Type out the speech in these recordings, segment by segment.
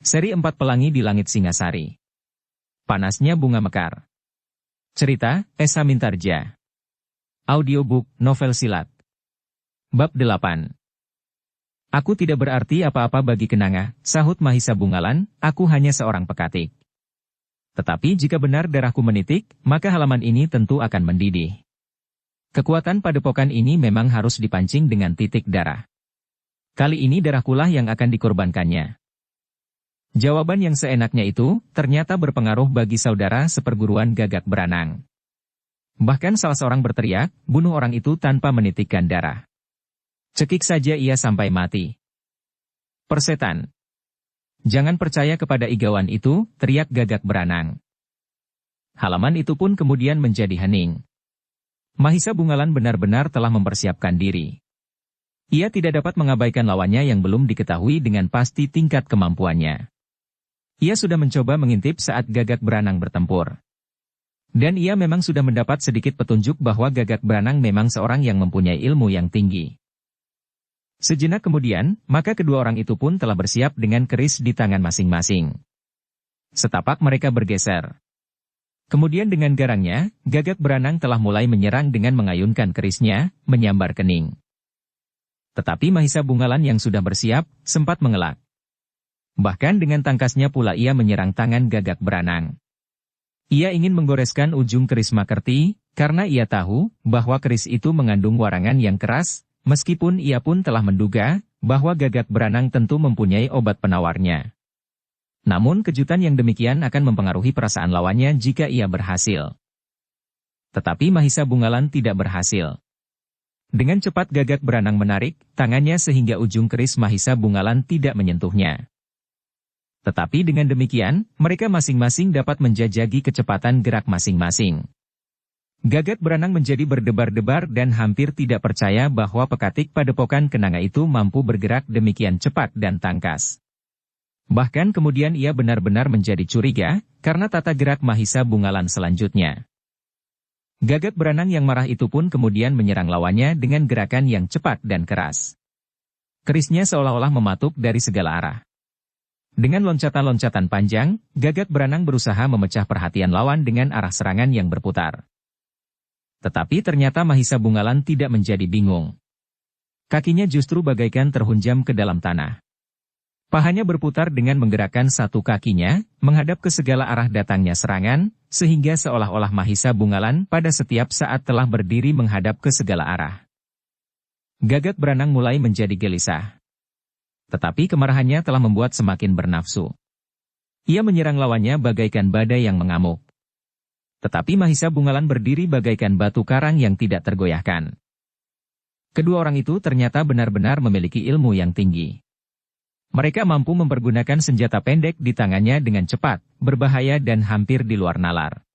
Seri 4 Pelangi di Langit Singasari. Panasnya Bunga Mekar. Cerita, Esa Mintarja. Audiobook, novel silat. Bab 8. Aku tidak berarti apa-apa bagi Kenanga, sahut Mahisa Bungalan, aku hanya seorang pekatik. Tetapi jika benar darahku menitik, maka halaman ini tentu akan mendidih. Kekuatan padepokan ini memang harus dipancing dengan titik darah. Kali ini darahkulah yang akan dikorbankannya. Jawaban yang seenaknya itu, ternyata berpengaruh bagi saudara seperguruan Gagak Branang. Bahkan salah seorang berteriak, bunuh orang itu tanpa menitikkan darah. Cekik saja ia sampai mati. Persetan. Jangan percaya kepada igawan itu, teriak Gagak Branang. Halaman itu pun kemudian menjadi hening. Mahisa Bungalan benar-benar telah mempersiapkan diri. Ia tidak dapat mengabaikan lawannya yang belum diketahui dengan pasti tingkat kemampuannya. Ia sudah mencoba mengintip saat Gagak Branang bertempur. Dan ia memang sudah mendapat sedikit petunjuk bahwa Gagak Branang memang seorang yang mempunyai ilmu yang tinggi. Sejenak kemudian, maka kedua orang itu pun telah bersiap dengan keris di tangan masing-masing. Setapak mereka bergeser. Kemudian dengan garangnya, Gagak Branang telah mulai menyerang dengan mengayunkan kerisnya, menyambar kening. Tetapi Mahisa Bungalan yang sudah bersiap, sempat mengelak. Bahkan dengan tangkasnya pula ia menyerang tangan Gagak Branang. Ia ingin menggoreskan ujung keris Makerti, karena ia tahu bahwa keris itu mengandung warangan yang keras, meskipun ia pun telah menduga bahwa Gagak Branang tentu mempunyai obat penawarnya. Namun kejutan yang demikian akan mempengaruhi perasaan lawannya jika ia berhasil. Tetapi Mahisa Bungalan tidak berhasil. Dengan cepat Gagak Branang menarik tangannya sehingga ujung keris Mahisa Bungalan tidak menyentuhnya. Tetapi dengan demikian, mereka masing-masing dapat menjajaki kecepatan gerak masing-masing. Gagak Branang menjadi berdebar-debar dan hampir tidak percaya bahwa pekatik padepokan Kenanga itu mampu bergerak demikian cepat dan tangkas. Bahkan kemudian ia benar-benar menjadi curiga, karena tata gerak Mahisa Bungalan selanjutnya. Gagak Branang yang marah itu pun kemudian menyerang lawannya dengan gerakan yang cepat dan keras. Kerisnya seolah-olah mematuk dari segala arah. Dengan loncatan-loncatan panjang, Gagak Branang berusaha memecah perhatian lawan dengan arah serangan yang berputar. Tetapi ternyata Mahisa Bungalan tidak menjadi bingung. Kakinya justru bagaikan terhunjam ke dalam tanah. Pahanya berputar dengan menggerakkan satu kakinya, menghadap ke segala arah datangnya serangan, sehingga seolah-olah Mahisa Bungalan pada setiap saat telah berdiri menghadap ke segala arah. Gagak Branang mulai menjadi gelisah. Tetapi kemarahannya telah membuat semakin bernafsu. Ia menyerang lawannya bagaikan badai yang mengamuk. Tetapi Mahisa Bungalan berdiri bagaikan batu karang yang tidak tergoyahkan. Kedua orang itu ternyata benar-benar memiliki ilmu yang tinggi. Mereka mampu mempergunakan senjata pendek di tangannya dengan cepat, berbahaya dan hampir di luar nalar.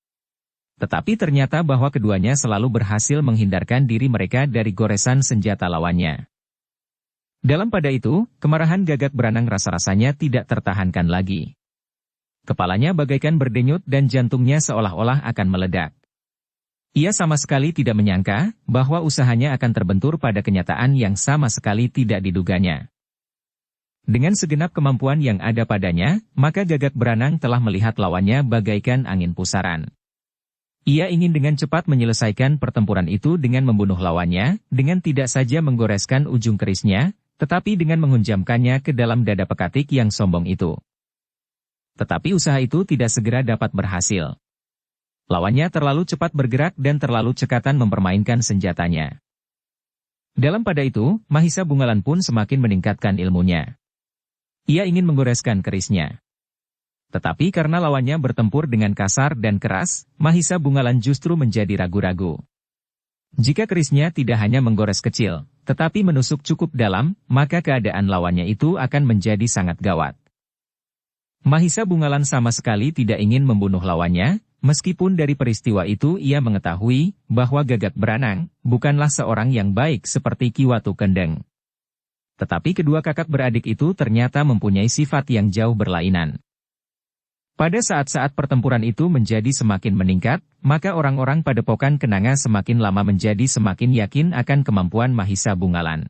Tetapi ternyata bahwa keduanya selalu berhasil menghindarkan diri mereka dari goresan senjata lawannya. Dalam pada itu, kemarahan Gagak Branang rasa-rasanya tidak tertahankan lagi. Kepalanya bagaikan berdenyut dan jantungnya seolah-olah akan meledak. Ia sama sekali tidak menyangka bahwa usahanya akan terbentur pada kenyataan yang sama sekali tidak diduganya. Dengan segenap kemampuan yang ada padanya, maka Gagak Branang telah melihat lawannya bagaikan angin pusaran. Ia ingin dengan cepat menyelesaikan pertempuran itu dengan membunuh lawannya, dengan tidak saja menggoreskan ujung kerisnya, tetapi dengan menghunjamkannya ke dalam dada pekatik yang sombong itu. Tetapi usaha itu tidak segera dapat berhasil. Lawannya terlalu cepat bergerak dan terlalu cekatan mempermainkan senjatanya. Dalam pada itu, Mahisa Bungalan pun semakin meningkatkan ilmunya. Ia ingin menggoreskan kerisnya. Tetapi karena lawannya bertempur dengan kasar dan keras, Mahisa Bungalan justru menjadi ragu-ragu. Jika kerisnya tidak hanya menggores kecil, tetapi menusuk cukup dalam, maka keadaan lawannya itu akan menjadi sangat gawat. Mahisa Bungalan sama sekali tidak ingin membunuh lawannya, meskipun dari peristiwa itu ia mengetahui bahwa Gagak Branang bukanlah seorang yang baik seperti Ki Watu Kendeng. Tetapi kedua kakak beradik itu ternyata mempunyai sifat yang jauh berlainan. Pada saat-saat pertempuran itu menjadi semakin meningkat, maka orang-orang padepokan Kenanga semakin lama menjadi semakin yakin akan kemampuan Mahisa Bungalan.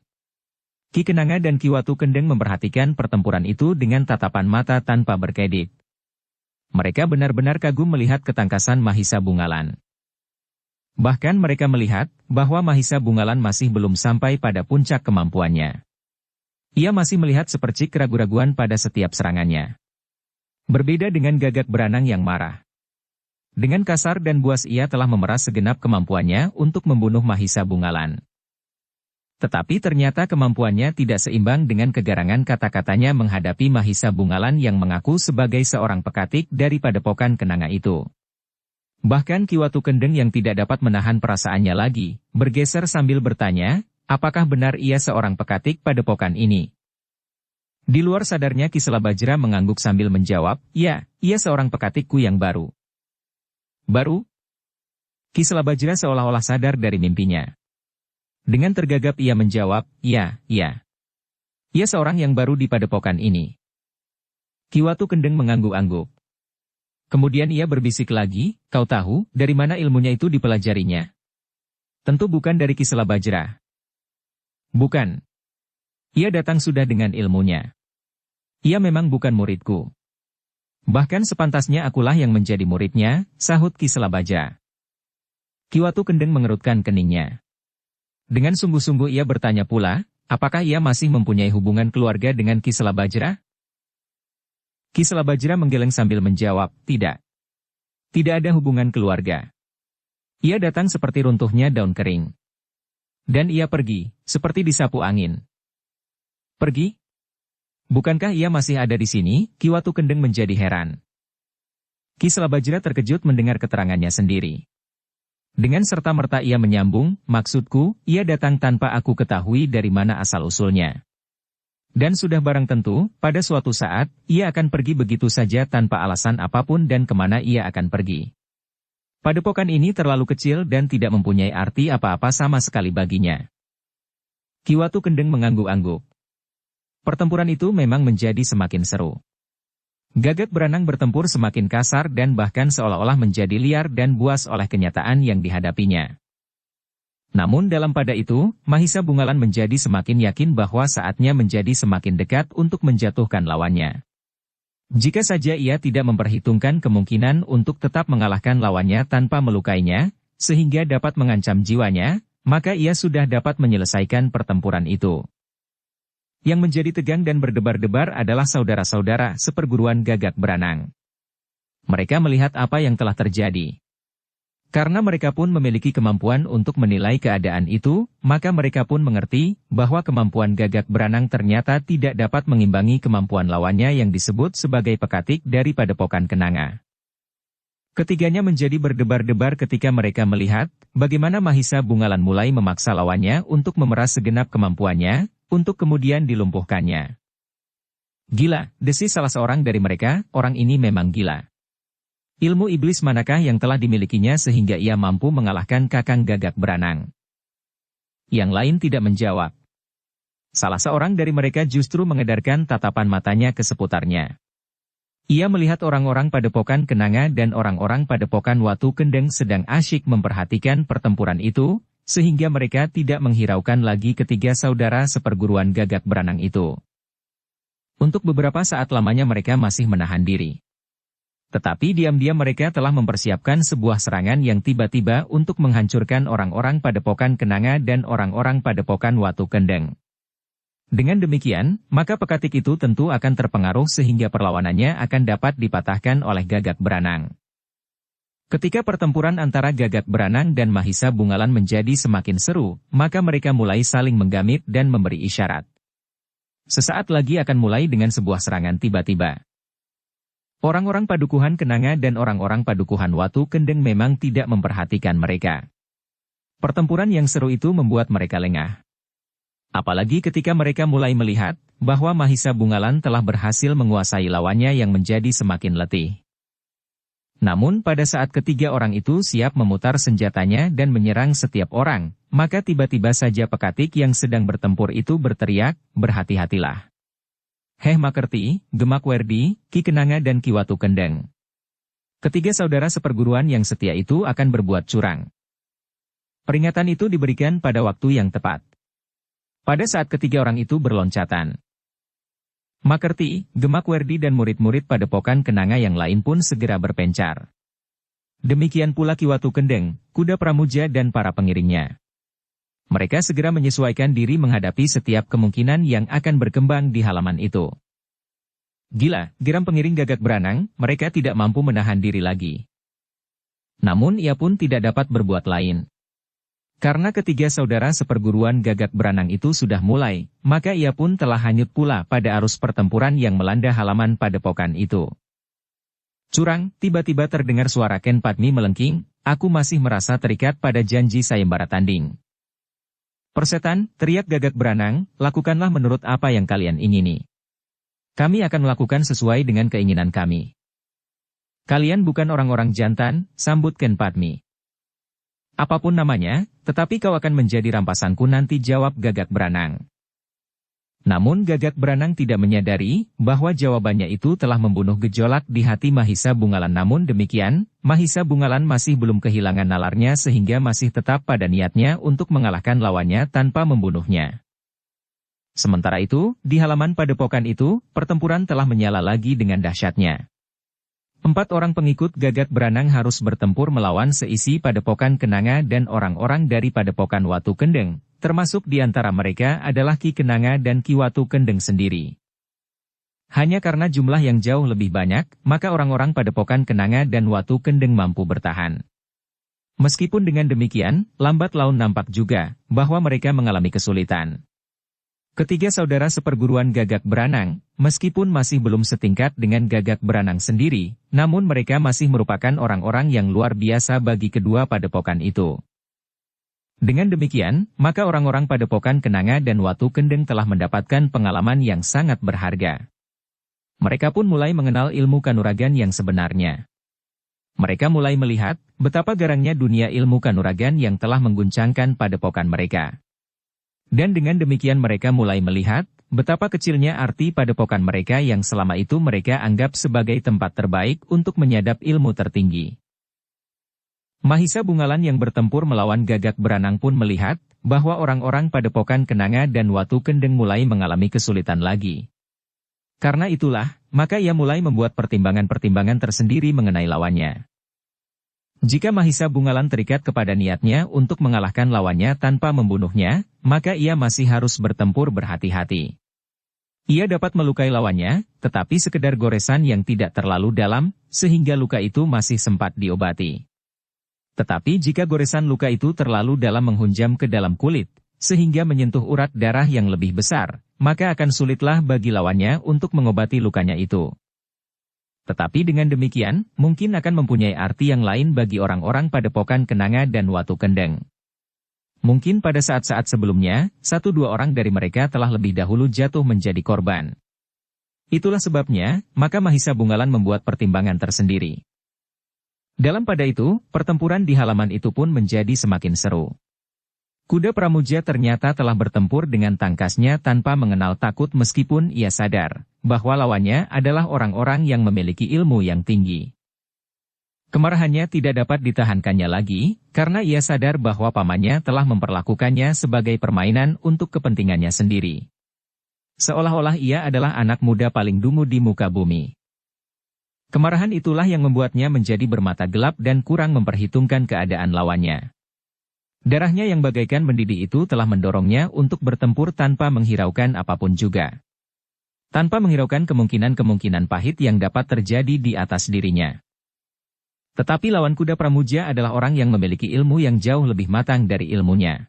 Ki Kenanga dan Ki Watu Kendeng memperhatikan pertempuran itu dengan tatapan mata tanpa berkedip. Mereka benar-benar kagum melihat ketangkasan Mahisa Bungalan. Bahkan mereka melihat bahwa Mahisa Bungalan masih belum sampai pada puncak kemampuannya. Ia masih melihat sepercik keraguan-raguan pada setiap serangannya. Berbeda dengan Gagak Beranang yang marah. Dengan kasar dan buas ia telah memeras segenap kemampuannya untuk membunuh Mahisa Bungalan. Tetapi ternyata kemampuannya tidak seimbang dengan kegarangan kata-katanya menghadapi Mahisa Bungalan yang mengaku sebagai seorang pekatik dari Padepokan Kenanga itu. Bahkan Ki Watu Kendeng yang tidak dapat menahan perasaannya lagi, bergeser sambil bertanya, apakah benar ia seorang pekatik Padepokan ini? Di luar sadarnya Ki Selabajra mengangguk sambil menjawab, ya, ia seorang pekatikku yang baru. Baru? Ki Selabajra seolah-olah sadar dari mimpinya. Dengan tergagap ia menjawab, ya, ya. Ia seorang yang baru di Padepokan ini. Ki Watu Kendeng mengangguk-angguk. Kemudian ia berbisik lagi, kau tahu, dari mana ilmunya itu dipelajarinya? Tentu bukan dari Ki Selabajra. Bukan. Ia datang sudah dengan ilmunya. Ia memang bukan muridku. Bahkan sepantasnya akulah yang menjadi muridnya, sahut Ki Selabajra. Ki Watu Kendeng mengerutkan keningnya. Dengan sungguh-sungguh ia bertanya pula, apakah ia masih mempunyai hubungan keluarga dengan Ki Selabajra? Ki Selabajra menggeleng sambil menjawab, tidak. Tidak ada hubungan keluarga. Ia datang seperti runtuhnya daun kering. Dan ia pergi, seperti disapu angin. Pergi? Bukankah ia masih ada di sini? Ki Watu Kendeng menjadi heran. Ki Selabajra terkejut mendengar keterangannya sendiri. Dengan serta-merta ia menyambung, maksudku, ia datang tanpa aku ketahui dari mana asal-usulnya. Dan sudah barang tentu, pada suatu saat, ia akan pergi begitu saja tanpa alasan apapun dan kemana ia akan pergi. Padepokan ini terlalu kecil dan tidak mempunyai arti apa-apa sama sekali baginya. Ki Watu Kendeng mengangguk-angguk. Pertempuran itu memang menjadi semakin seru. Gagak Beranang bertempur semakin kasar dan bahkan seolah-olah menjadi liar dan buas oleh kenyataan yang dihadapinya. Namun dalam pada itu, Mahisa Bungalan menjadi semakin yakin bahwa saatnya menjadi semakin dekat untuk menjatuhkan lawannya. Jika saja ia tidak memperhitungkan kemungkinan untuk tetap mengalahkan lawannya tanpa melukainya, sehingga dapat mengancam jiwanya, maka ia sudah dapat menyelesaikan pertempuran itu. Yang menjadi tegang dan berdebar-debar adalah saudara-saudara seperguruan Gagak Beranang. Mereka melihat apa yang telah terjadi. Karena mereka pun memiliki kemampuan untuk menilai keadaan itu, maka mereka pun mengerti bahwa kemampuan Gagak Beranang ternyata tidak dapat mengimbangi kemampuan lawannya yang disebut sebagai pekatik dari Padepokan Kenanga. Ketiganya menjadi berdebar-debar ketika mereka melihat bagaimana Mahisa Bungalan mulai memaksa lawannya untuk memeras segenap kemampuannya, untuk kemudian dilumpuhkannya. Gila, desis salah seorang dari mereka, orang ini memang gila. Ilmu iblis manakah yang telah dimilikinya sehingga ia mampu mengalahkan Kakang Gagak Beranang? Yang lain tidak menjawab. Salah seorang dari mereka justru mengedarkan tatapan matanya ke seputarnya. Ia melihat orang-orang Padepokan Kenanga dan orang-orang Padepokan Watu Kendeng sedang asyik memperhatikan pertempuran itu, sehingga mereka tidak menghiraukan lagi ketiga saudara seperguruan Gagak Beranang itu. Untuk beberapa saat lamanya mereka masih menahan diri. Tetapi diam-diam mereka telah mempersiapkan sebuah serangan yang tiba-tiba untuk menghancurkan orang-orang Padepokan Kenanga dan orang-orang Padepokan Watu Kendeng. Dengan demikian, maka pekatik itu tentu akan terpengaruh sehingga perlawanannya akan dapat dipatahkan oleh Gagak Beranang. Ketika pertempuran antara Gagak Beranang dan Mahisa Bungalan menjadi semakin seru, maka mereka mulai saling menggamit dan memberi isyarat. Sesaat lagi akan mulai dengan sebuah serangan tiba-tiba. Orang-orang Padukuhan Kenanga dan orang-orang Padukuhan Watu Kendeng memang tidak memperhatikan mereka. Pertempuran yang seru itu membuat mereka lengah. Apalagi ketika mereka mulai melihat bahwa Mahisa Bungalan telah berhasil menguasai lawannya yang menjadi semakin letih. Namun pada saat ketiga orang itu siap memutar senjatanya dan menyerang setiap orang, maka tiba-tiba saja pekatik yang sedang bertempur itu berteriak, berhati-hatilah. Heh Makerti, Gemak Werdi, Ki Kenanga dan Ki Watu Kendeng. Ketiga saudara seperguruan yang setia itu akan berbuat curang. Peringatan itu diberikan pada waktu yang tepat. Pada saat ketiga orang itu berloncatan, Makerti, Gemakwerdi dan murid-murid Padepokan Kenanga yang lain pun segera berpencar. Demikian pula Ki Watu Kendeng, kuda pramuja dan para pengiringnya. Mereka segera menyesuaikan diri menghadapi setiap kemungkinan yang akan berkembang di halaman itu. Gila, geram pengiring Gagak Branang, mereka tidak mampu menahan diri lagi. Namun ia pun tidak dapat berbuat lain. Karena ketiga saudara seperguruan Gagak Branang itu sudah mulai, maka ia pun telah hanyut pula pada arus pertempuran yang melanda halaman padepokan itu. Curang, tiba-tiba terdengar suara Ken Padmi melengking, aku masih merasa terikat pada janji sayembara tanding. Persetan, teriak Gagak Branang, lakukanlah menurut apa yang kalian ingini. Kami akan melakukan sesuai dengan keinginan kami. Kalian bukan orang-orang jantan, sambut Ken Padmi. Apapun namanya, tetapi kau akan menjadi rampasanku nanti, jawab Gagak Branang. Namun Gagak Branang tidak menyadari bahwa jawabannya itu telah membunuh gejolak di hati Mahisa Bungalan. Namun demikian, Mahisa Bungalan masih belum kehilangan nalarnya sehingga masih tetap pada niatnya untuk mengalahkan lawannya tanpa membunuhnya. Sementara itu, di halaman padepokan itu, pertempuran telah menyala lagi dengan dahsyatnya. 4 orang pengikut Gagak Branang harus bertempur melawan seisi Padepokan Kenanga dan orang-orang dari Padepokan Watu Kendeng, termasuk di antara mereka adalah Ki Kenanga dan Ki Watu Kendeng sendiri. Hanya karena jumlah yang jauh lebih banyak, maka orang-orang Padepokan Kenanga dan Watu Kendeng mampu bertahan. Meskipun dengan demikian, lambat laun nampak juga bahwa mereka mengalami kesulitan. Ketiga saudara seperguruan Gagak Branang, meskipun masih belum setingkat dengan Gagak Branang sendiri, namun mereka masih merupakan orang-orang yang luar biasa bagi kedua padepokan itu. Dengan demikian, maka orang-orang Padepokan Kenanga dan Watu Kendeng telah mendapatkan pengalaman yang sangat berharga. Mereka pun mulai mengenal ilmu kanuragan yang sebenarnya. Mereka mulai melihat betapa garangnya dunia ilmu kanuragan yang telah mengguncangkan padepokan mereka. Dan dengan demikian mereka mulai melihat betapa kecilnya arti padepokan mereka yang selama itu mereka anggap sebagai tempat terbaik untuk menyadap ilmu tertinggi. Mahisa Bungalan yang bertempur melawan Gagak Branang pun melihat bahwa orang-orang Padepokan Kenanga dan Watu Kendeng mulai mengalami kesulitan lagi. Karena itulah, maka ia mulai membuat pertimbangan-pertimbangan tersendiri mengenai lawannya. Jika Mahisa Bungalan terikat kepada niatnya untuk mengalahkan lawannya tanpa membunuhnya, maka ia masih harus bertempur berhati-hati. Ia dapat melukai lawannya, tetapi sekedar goresan yang tidak terlalu dalam, sehingga luka itu masih sempat diobati. Tetapi jika goresan luka itu terlalu dalam menghunjam ke dalam kulit, sehingga menyentuh urat darah yang lebih besar, maka akan sulitlah bagi lawannya untuk mengobati lukanya itu. Tetapi dengan demikian, mungkin akan mempunyai arti yang lain bagi orang-orang Padepokan Kenanga dan Watu Kendeng. Mungkin pada saat-saat sebelumnya, 1-2 orang dari mereka telah lebih dahulu jatuh menjadi korban. Itulah sebabnya, maka Mahisa Bungalan membuat pertimbangan tersendiri. Dalam pada itu, pertempuran di halaman itu pun menjadi semakin seru. Kuda pramuja ternyata telah bertempur dengan tangkasnya tanpa mengenal takut meskipun ia sadar bahwa lawannya adalah orang-orang yang memiliki ilmu yang tinggi. Kemarahannya tidak dapat ditahankannya lagi, karena ia sadar bahwa pamannya telah memperlakukannya sebagai permainan untuk kepentingannya sendiri. Seolah-olah ia adalah anak muda paling dungu di muka bumi. Kemarahan itulah yang membuatnya menjadi bermata gelap dan kurang memperhitungkan keadaan lawannya. Darahnya yang bagaikan mendidih itu telah mendorongnya untuk bertempur tanpa menghiraukan apapun juga. Tanpa menghiraukan kemungkinan-kemungkinan pahit yang dapat terjadi di atas dirinya. Tetapi lawan kuda pramuja adalah orang yang memiliki ilmu yang jauh lebih matang dari ilmunya.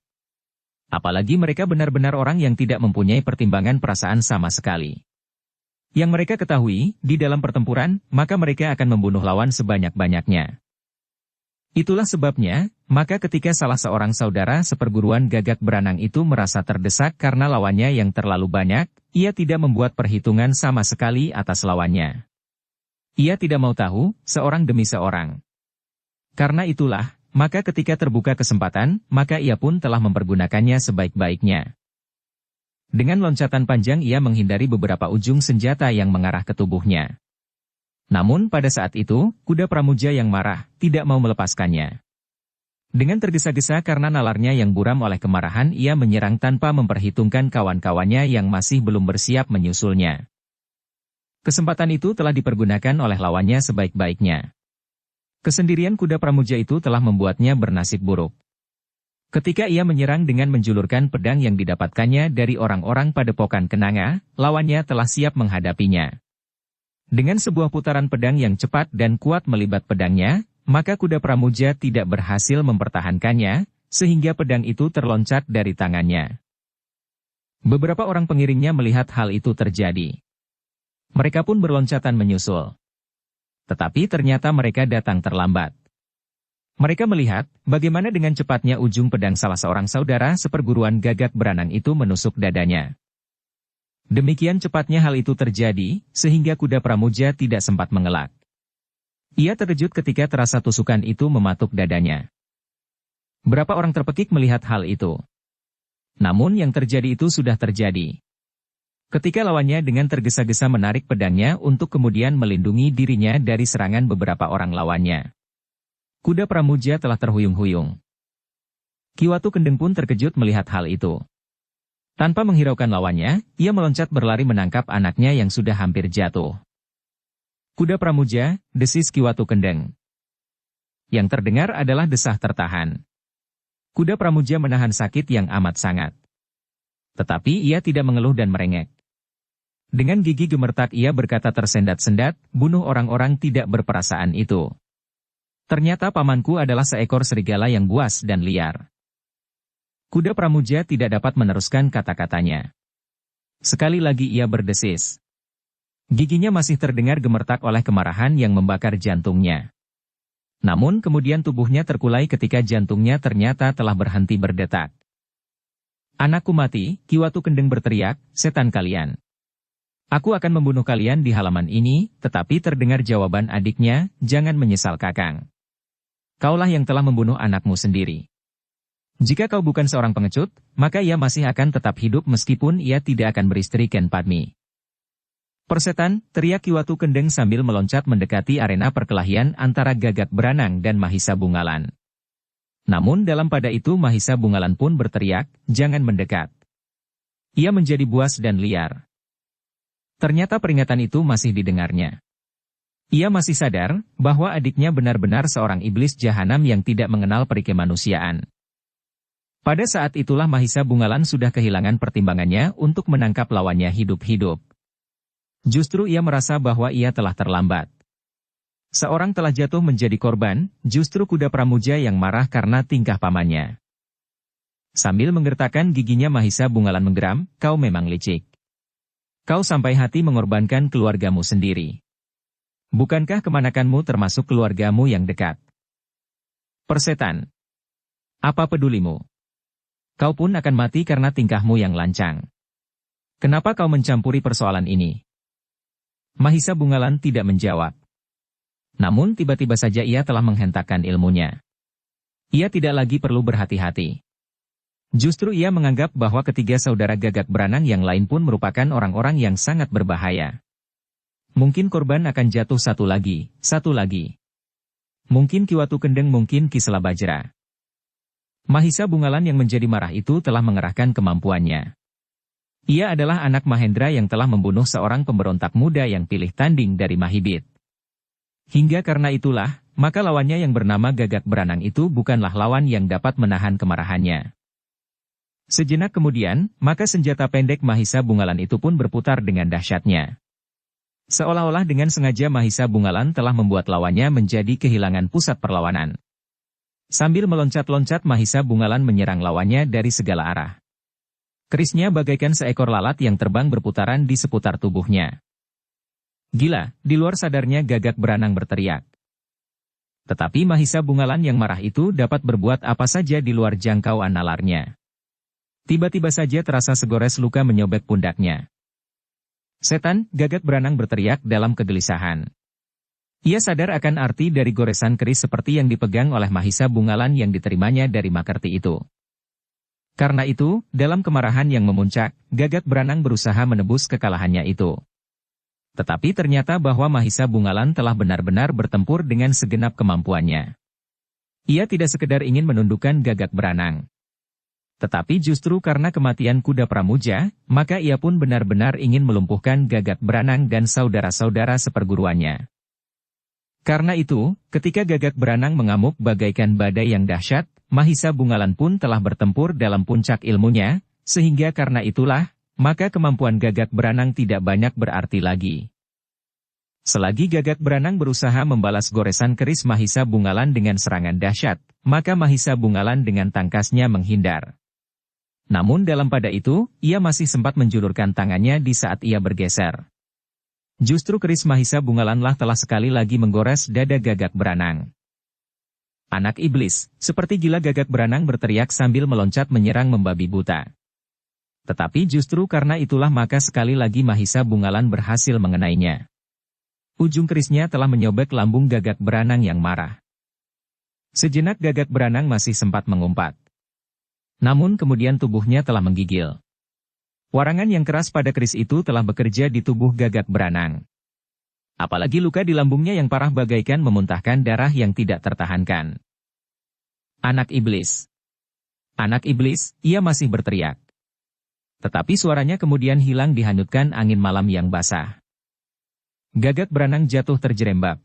Apalagi mereka benar-benar orang yang tidak mempunyai pertimbangan perasaan sama sekali. Yang mereka ketahui, di dalam pertempuran, maka mereka akan membunuh lawan sebanyak-banyaknya. Itulah sebabnya, maka ketika salah seorang saudara seperguruan Gagak Branang itu merasa terdesak karena lawannya yang terlalu banyak, ia tidak membuat perhitungan sama sekali atas lawannya. Ia tidak mau tahu, seorang demi seorang. Karena itulah, maka ketika terbuka kesempatan, maka ia pun telah mempergunakannya sebaik-baiknya. Dengan loncatan panjang ia menghindari beberapa ujung senjata yang mengarah ke tubuhnya. Namun pada saat itu, kuda pramuja yang marah, tidak mau melepaskannya. Dengan tergesa-gesa karena nalarnya yang buram oleh kemarahan, ia menyerang tanpa memperhitungkan kawan-kawannya yang masih belum bersiap menyusulnya. Kesempatan itu telah dipergunakan oleh lawannya sebaik-baiknya. Kesendirian kuda pramuja itu telah membuatnya bernasib buruk. Ketika ia menyerang dengan menjulurkan pedang yang didapatkannya dari orang-orang padepokan Kenanga, lawannya telah siap menghadapinya. Dengan sebuah putaran pedang yang cepat dan kuat melibat pedangnya, maka kuda pramuja tidak berhasil mempertahankannya, sehingga pedang itu terloncat dari tangannya. Beberapa orang pengiringnya melihat hal itu terjadi. Mereka pun berloncatan menyusul. Tetapi ternyata mereka datang terlambat. Mereka melihat bagaimana dengan cepatnya ujung pedang salah seorang saudara seperguruan Gagak Beranang itu menusuk dadanya. Demikian cepatnya hal itu terjadi, sehingga kuda pramuja tidak sempat mengelak. Ia terkejut ketika terasa tusukan itu mematuk dadanya. Berapa orang terpekik melihat hal itu. Namun yang terjadi itu sudah terjadi. Ketika lawannya dengan tergesa-gesa menarik pedangnya untuk kemudian melindungi dirinya dari serangan beberapa orang lawannya. Kuda pramuja telah terhuyung-huyung. Ki Watu Kendeng pun terkejut melihat hal itu. Tanpa menghiraukan lawannya, ia meloncat berlari menangkap anaknya yang sudah hampir jatuh. Kuda pramuja, desis Ki Watu Kendeng. Yang terdengar adalah desah tertahan. Kuda pramuja menahan sakit yang amat sangat. Tetapi ia tidak mengeluh dan merengek. Dengan gigi gemertak ia berkata tersendat-sendat, bunuh orang-orang tidak berperasaan itu. Ternyata pamanku adalah seekor serigala yang buas dan liar. Kuda pramuja tidak dapat meneruskan kata-katanya. Sekali lagi ia berdesis. Giginya masih terdengar gemertak oleh kemarahan yang membakar jantungnya. Namun kemudian tubuhnya terkulai ketika jantungnya ternyata telah berhenti berdetak. Anakku mati, Ki Watu Kendeng berteriak, setan kalian. Aku akan membunuh kalian di halaman ini, tetapi terdengar jawaban adiknya, jangan menyesal kakang. Kaulah yang telah membunuh anakmu sendiri. Jika kau bukan seorang pengecut, maka ia masih akan tetap hidup meskipun ia tidak akan beristri Ken Padmi. Persetan, teriak Ki Watu Kendeng sambil meloncat mendekati arena perkelahian antara Gagak Beranang dan Mahisa Bungalan. Namun dalam pada itu Mahisa Bungalan pun berteriak, jangan mendekat. Ia menjadi buas dan liar. Ternyata peringatan itu masih didengarnya. Ia masih sadar bahwa adiknya benar-benar seorang iblis jahanam yang tidak mengenal peri kemanusiaan. Pada saat itulah Mahisa Bungalan sudah kehilangan pertimbangannya untuk menangkap lawannya hidup-hidup. Justru ia merasa bahwa ia telah terlambat. Seorang telah jatuh menjadi korban, justru kuda pramuja yang marah karena tingkah pamannya. Sambil menggertakkan giginya Mahisa Bungalan menggeram, kau memang licik. Kau sampai hati mengorbankan keluargamu sendiri. Bukankah kemanakanmu termasuk keluargamu yang dekat? Persetan. Apa pedulimu? Kau pun akan mati karena tingkahmu yang lancang. Kenapa kau mencampuri persoalan ini? Mahisa Bungalan tidak menjawab. Namun tiba-tiba saja ia telah menghentakkan ilmunya. Ia tidak lagi perlu berhati-hati. Justru ia menganggap bahwa ketiga saudara Gagak Beranang yang lain pun merupakan orang-orang yang sangat berbahaya. Mungkin korban akan jatuh satu lagi. Mungkin Ki Watu Kendeng, mungkin Ki Selabajra. Mahisa Bungalan yang menjadi marah itu telah mengerahkan kemampuannya. Ia adalah anak Mahendra yang telah membunuh seorang pemberontak muda yang pilih tanding dari Mahibit. Hingga karena itulah, maka lawannya yang bernama Gagak Beranang itu bukanlah lawan yang dapat menahan kemarahannya. Sejenak kemudian, maka senjata pendek Mahisa Bungalan itu pun berputar dengan dahsyatnya. Seolah-olah dengan sengaja Mahisa Bungalan telah membuat lawannya menjadi kehilangan pusat perlawanan. Sambil meloncat-loncat Mahisa Bungalan menyerang lawannya dari segala arah. Kerisnya bagaikan seekor lalat yang terbang berputaran di seputar tubuhnya. Gila, di luar sadarnya Gagak Beranang berteriak. Tetapi Mahisa Bungalan yang marah itu dapat berbuat apa saja di luar jangkauan nalarnya. Tiba-tiba saja terasa segores luka menyobek pundaknya. Setan, Gagak Beranang berteriak dalam kegelisahan. Ia sadar akan arti dari goresan keris seperti yang dipegang oleh Mahisa Bungalan yang diterimanya dari Makerti itu. Karena itu, dalam kemarahan yang memuncak, Gagak Beranang berusaha menebus kekalahannya itu. Tetapi ternyata bahwa Mahisa Bungalan telah benar-benar bertempur dengan segenap kemampuannya. Ia tidak sekedar ingin menundukkan Gagak Branang. Tetapi justru karena kematian kuda Pramuja, maka ia pun benar-benar ingin melumpuhkan Gagak Branang dan saudara-saudara seperguruannya. Karena itu, ketika Gagak Branang mengamuk bagaikan badai yang dahsyat, Mahisa Bungalan pun telah bertempur dalam puncak ilmunya, sehingga karena itulah, maka kemampuan Gagak Branang tidak banyak berarti lagi. Selagi Gagak Branang berusaha membalas goresan keris Mahisa Bungalan dengan serangan dahsyat, maka Mahisa Bungalan dengan tangkasnya menghindar. Namun dalam pada itu, ia masih sempat menjulurkan tangannya di saat ia bergeser. Justru keris Mahisa Bungalanlah telah sekali lagi menggores dada Gagak Branang. Anak iblis, seperti gila Gagak Branang berteriak sambil meloncat menyerang membabi buta. Tetapi justru karena itulah maka sekali lagi Mahisa Bungalan berhasil mengenainya. Ujung kerisnya telah menyobek lambung Gagak Branang yang marah. Sejenak Gagak Branang masih sempat mengumpat. Namun kemudian tubuhnya telah menggigil. Warangan yang keras pada keris itu telah bekerja di tubuh Gagak Branang. Apalagi luka di lambungnya yang parah bagaikan memuntahkan darah yang tidak tertahankan. Anak iblis! Anak iblis, ia masih berteriak. Tetapi suaranya kemudian hilang dihanyutkan angin malam yang basah. Gagak Branang jatuh terjerembab.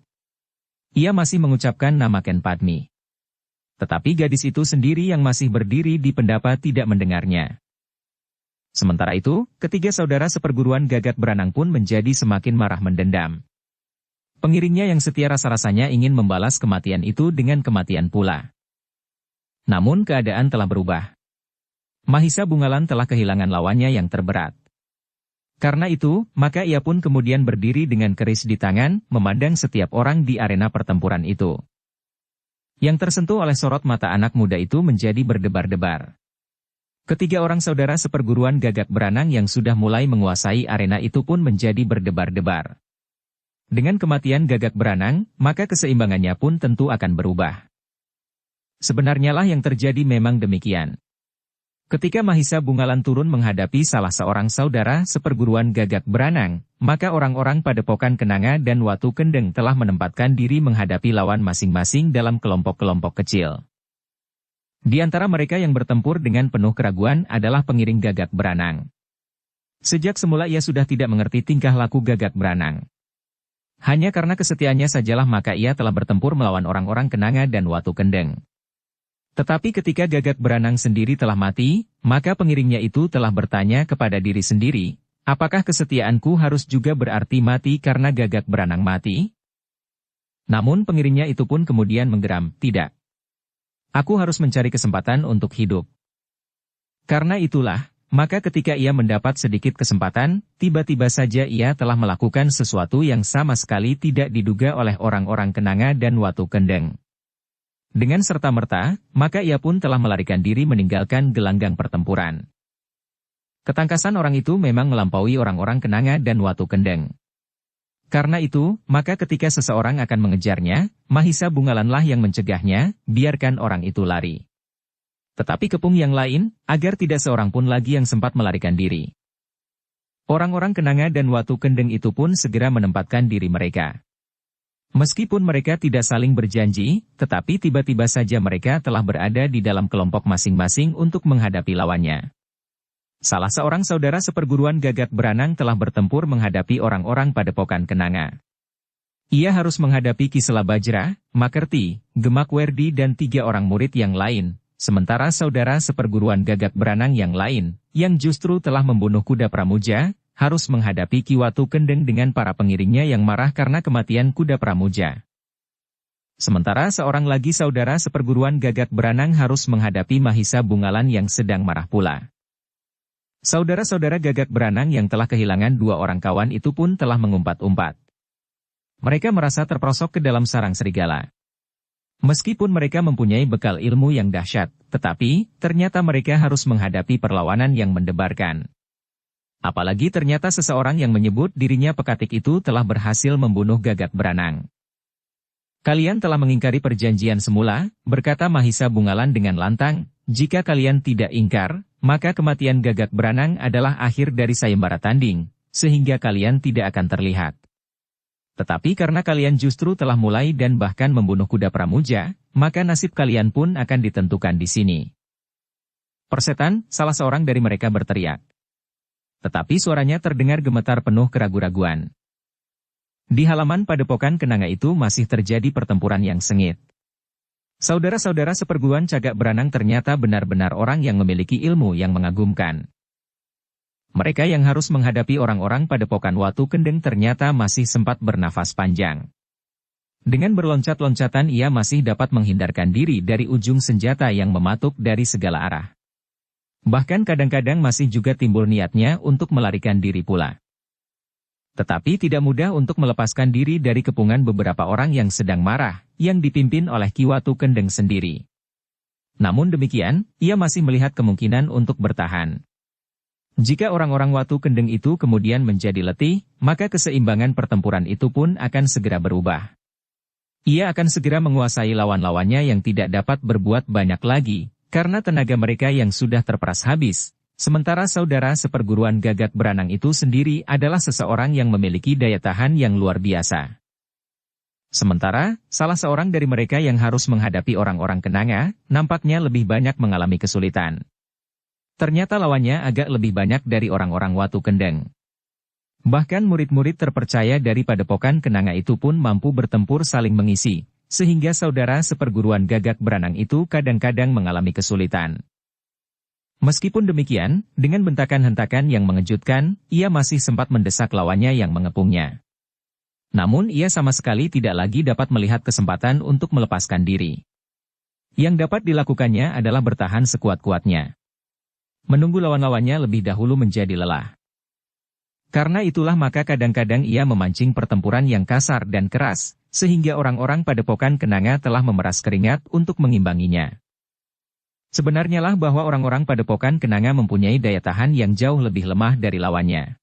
Ia masih mengucapkan nama Ken Padmi. Tetapi gadis itu sendiri yang masih berdiri di pendapa tidak mendengarnya. Sementara itu, ketiga saudara seperguruan Gagak Branang pun menjadi semakin marah mendendam. Pengiringnya yang setia rasa-rasanya ingin membalas kematian itu dengan kematian pula. Namun keadaan telah berubah. Mahisa Bungalan telah kehilangan lawannya yang terberat. Karena itu, maka ia pun kemudian berdiri dengan keris di tangan, memandang setiap orang di arena pertempuran itu. Yang tersentuh oleh sorot mata anak muda itu menjadi berdebar-debar. Ketiga orang saudara seperguruan Gagak Branang yang sudah mulai menguasai arena itu pun menjadi berdebar-debar. Dengan kematian Gagak Branang, maka keseimbangannya pun tentu akan berubah. Sebenarnya lah yang terjadi memang demikian. Ketika Mahisa Bungalan turun menghadapi salah seorang saudara seperguruan Gagak Branang, maka orang-orang Padepokan Kenanga dan Watu Kendeng telah menempatkan diri menghadapi lawan masing-masing dalam kelompok-kelompok kecil. Di antara mereka yang bertempur dengan penuh keraguan adalah pengiring Gagak Branang. Sejak semula ia sudah tidak mengerti tingkah laku Gagak Branang. Hanya karena kesetiaannya sajalah maka ia telah bertempur melawan orang-orang Kenanga dan Watu Kendeng. Tetapi ketika Gagak Branang sendiri telah mati, maka pengiringnya itu telah bertanya kepada diri sendiri, apakah kesetiaanku harus juga berarti mati karena Gagak Branang mati? Namun pengiringnya itu pun kemudian menggeram, tidak. Aku harus mencari kesempatan untuk hidup. Karena itulah, maka ketika ia mendapat sedikit kesempatan, tiba-tiba saja ia telah melakukan sesuatu yang sama sekali tidak diduga oleh orang-orang Kenanga dan Watu Kendeng. Dengan serta-merta, maka ia pun telah melarikan diri meninggalkan gelanggang pertempuran. Ketangkasan orang itu memang melampaui orang-orang Kenanga dan Watu Kendeng. Karena itu, maka ketika seseorang akan mengejarnya, Mahisa Bungalanlah yang mencegahnya, biarkan orang itu lari. Tetapi kepung yang lain, agar tidak seorang pun lagi yang sempat melarikan diri. Orang-orang Kenanga dan Watu Kendeng itu pun segera menempatkan diri mereka. Meskipun mereka tidak saling berjanji, tetapi tiba-tiba saja mereka telah berada di dalam kelompok masing-masing untuk menghadapi lawannya. Salah seorang saudara seperguruan Gagak Branang telah bertempur menghadapi orang-orang Padepokan Kenanga. Ia harus menghadapi Kisela Bajra, Makerti, Gemak Werdi dan 3 orang murid yang lain, sementara saudara seperguruan Gagak Branang yang lain, yang justru telah membunuh kuda Pramuja, harus menghadapi Ki Watu Kendeng dengan para pengiringnya yang marah karena kematian kuda Pramuja. Sementara seorang lagi saudara seperguruan Gagak Branang harus menghadapi Mahisa Bungalan yang sedang marah pula. Saudara-saudara Gagak Branang yang telah kehilangan 2 orang kawan itu pun telah mengumpat-umpat. Mereka merasa terperosok ke dalam sarang serigala. Meskipun mereka mempunyai bekal ilmu yang dahsyat, tetapi ternyata mereka harus menghadapi perlawanan yang mendebarkan. Apalagi ternyata seseorang yang menyebut dirinya Pekatik itu telah berhasil membunuh Gagak Branang. Kalian telah mengingkari perjanjian semula, berkata Mahisa Bungalan dengan lantang, jika kalian tidak ingkar, maka kematian Gagak Branang adalah akhir dari sayembara tanding, sehingga kalian tidak akan terlihat. Tetapi karena kalian justru telah mulai dan bahkan membunuh kuda pramuja, maka nasib kalian pun akan ditentukan di sini. Persetan, salah seorang dari mereka berteriak. Tetapi suaranya terdengar gemetar penuh keraguan-raguan. Di halaman padepokan kenanga itu masih terjadi pertempuran yang sengit. Saudara-saudara seperguruan Cagak Beranang ternyata benar-benar orang yang memiliki ilmu yang mengagumkan. Mereka yang harus menghadapi orang-orang padepokan Watu Kendeng ternyata masih sempat bernafas panjang. Dengan berloncat-loncatan ia masih dapat menghindarkan diri dari ujung senjata yang mematuk dari segala arah. Bahkan kadang-kadang masih juga timbul niatnya untuk melarikan diri pula. Tetapi tidak mudah untuk melepaskan diri dari kepungan beberapa orang yang sedang marah, yang dipimpin oleh Ki Watu Kendeng sendiri. Namun demikian, ia masih melihat kemungkinan untuk bertahan. Jika orang-orang Watu Kendeng itu kemudian menjadi letih, maka keseimbangan pertempuran itu pun akan segera berubah. Ia akan segera menguasai lawan-lawannya yang tidak dapat berbuat banyak lagi, karena tenaga mereka yang sudah terperas habis. Sementara saudara seperguruan Gagak Beranang itu sendiri adalah seseorang yang memiliki daya tahan yang luar biasa. Sementara, salah seorang dari mereka yang harus menghadapi orang-orang kenanga, nampaknya lebih banyak mengalami kesulitan. Ternyata lawannya agak lebih banyak dari orang-orang Watu Kendeng. Bahkan murid-murid terpercaya dari padepokan kenanga itu pun mampu bertempur saling mengisi, sehingga saudara seperguruan Gagak Beranang itu kadang-kadang mengalami kesulitan. Meskipun demikian, dengan bentakan-hentakan yang mengejutkan, ia masih sempat mendesak lawannya yang mengepungnya. Namun ia sama sekali tidak lagi dapat melihat kesempatan untuk melepaskan diri. Yang dapat dilakukannya adalah bertahan sekuat-kuatnya. Menunggu lawan-lawannya lebih dahulu menjadi lelah. Karena itulah maka kadang-kadang ia memancing pertempuran yang kasar dan keras, sehingga orang-orang padepokan kenanga telah memeras keringat untuk mengimbanginya. Sebenarnya lah bahwa orang-orang padepokan kenanga mempunyai daya tahan yang jauh lebih lemah dari lawannya.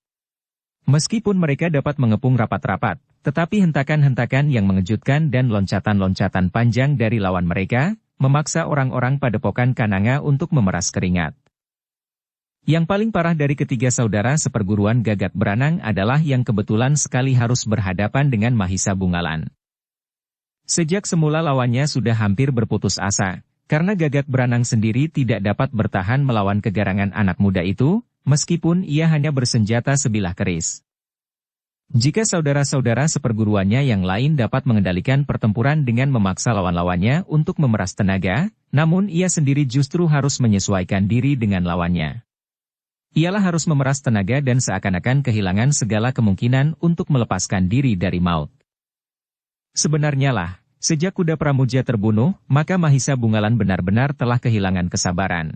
Meskipun mereka dapat mengepung rapat-rapat, tetapi hentakan-hentakan yang mengejutkan dan loncatan-loncatan panjang dari lawan mereka, memaksa orang-orang padepokan kenanga untuk memeras keringat. Yang paling parah dari ketiga saudara seperguruan Gagak Beranang adalah yang kebetulan sekali harus berhadapan dengan Mahisa Bungalan. Sejak semula lawannya sudah hampir berputus asa, karena Gagak Beranang sendiri tidak dapat bertahan melawan kegarangan anak muda itu, meskipun ia hanya bersenjata sebilah keris. Jika saudara-saudara seperguruannya yang lain dapat mengendalikan pertempuran dengan memaksa lawan-lawannya untuk memeras tenaga, namun ia sendiri justru harus menyesuaikan diri dengan lawannya. Ialah harus memeras tenaga dan seakan-akan kehilangan segala kemungkinan untuk melepaskan diri dari maut. Sebenarnya lah, sejak kuda pramuja terbunuh, maka Mahisa Bungalan benar-benar telah kehilangan kesabaran.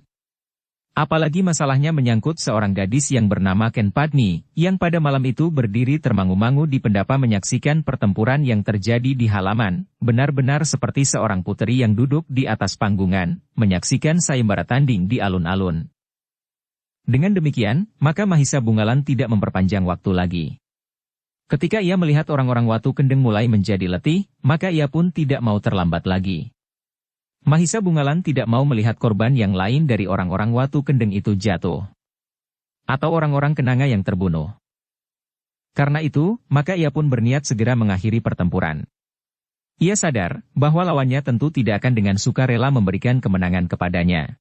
Apalagi masalahnya menyangkut seorang gadis yang bernama Ken Padmi, yang pada malam itu berdiri termangu-mangu di pendapa menyaksikan pertempuran yang terjadi di halaman, benar-benar seperti seorang puteri yang duduk di atas panggungan, menyaksikan sayembara tanding di alun-alun. Dengan demikian, maka Mahisa Bungalan tidak memperpanjang waktu lagi. Ketika ia melihat orang-orang Watu Kendeng mulai menjadi letih, maka ia pun tidak mau terlambat lagi. Mahisa Bungalan tidak mau melihat korban yang lain dari orang-orang Watu Kendeng itu jatuh. Atau orang-orang kenanga yang terbunuh. Karena itu, maka ia pun berniat segera mengakhiri pertempuran. Ia sadar bahwa lawannya tentu tidak akan dengan sukarela memberikan kemenangan kepadanya.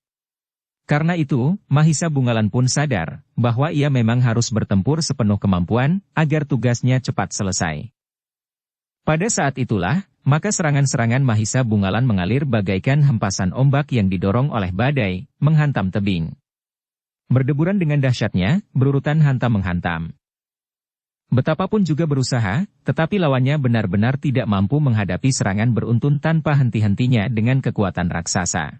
Karena itu, Mahisa Bungalan pun sadar bahwa ia memang harus bertempur sepenuh kemampuan agar tugasnya cepat selesai. Pada saat itulah, maka serangan-serangan Mahisa Bungalan mengalir bagaikan hempasan ombak yang didorong oleh badai, menghantam tebing. Berdeburan dengan dahsyatnya, berurutan hantam-menghantam. Betapapun juga berusaha, tetapi lawannya benar-benar tidak mampu menghadapi serangan beruntun tanpa henti-hentinya dengan kekuatan raksasa.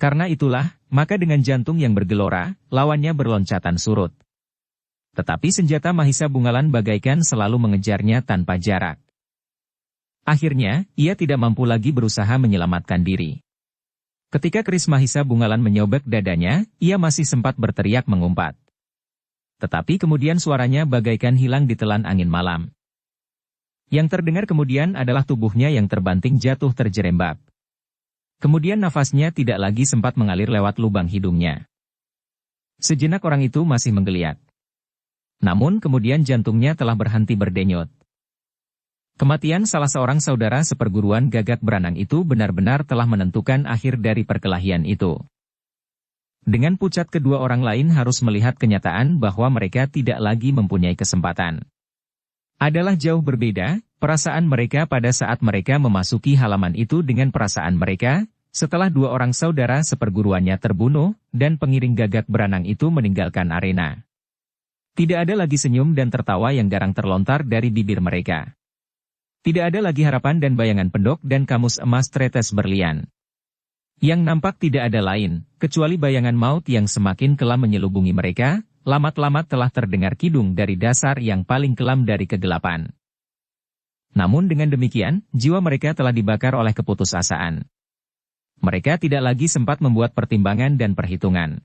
Karena itulah, maka dengan jantung yang bergelora, lawannya berloncatan surut. Tetapi senjata Mahisa Bungalan bagaikan selalu mengejarnya tanpa jarak. Akhirnya, ia tidak mampu lagi berusaha menyelamatkan diri. Ketika keris Mahisa Bungalan menyobek dadanya, ia masih sempat berteriak mengumpat. Tetapi kemudian suaranya bagaikan hilang ditelan angin malam. Yang terdengar kemudian adalah tubuhnya yang terbanting jatuh terjerembab. Kemudian nafasnya tidak lagi sempat mengalir lewat lubang hidungnya. Sejenak orang itu masih menggeliat. Namun kemudian jantungnya telah berhenti berdenyut. Kematian salah seorang saudara seperguruan Gagak Branang itu benar-benar telah menentukan akhir dari perkelahian itu. Dengan pucat kedua orang lain harus melihat kenyataan bahwa mereka tidak lagi mempunyai kesempatan. Adalah jauh berbeda, perasaan mereka pada saat mereka memasuki halaman itu dengan perasaan mereka, setelah dua orang saudara seperguruannya terbunuh, dan pengiring Gagak Branang itu meninggalkan arena. Tidak ada lagi senyum dan tertawa yang garang terlontar dari bibir mereka. Tidak ada lagi harapan dan bayangan pendok dan kamus emas tetes berlian. Yang nampak tidak ada lain, kecuali bayangan maut yang semakin kelam menyelubungi mereka, lamat-lamat telah terdengar kidung dari dasar yang paling kelam dari kegelapan. Namun dengan demikian, jiwa mereka telah dibakar oleh keputusasaan. Mereka tidak lagi sempat membuat pertimbangan dan perhitungan.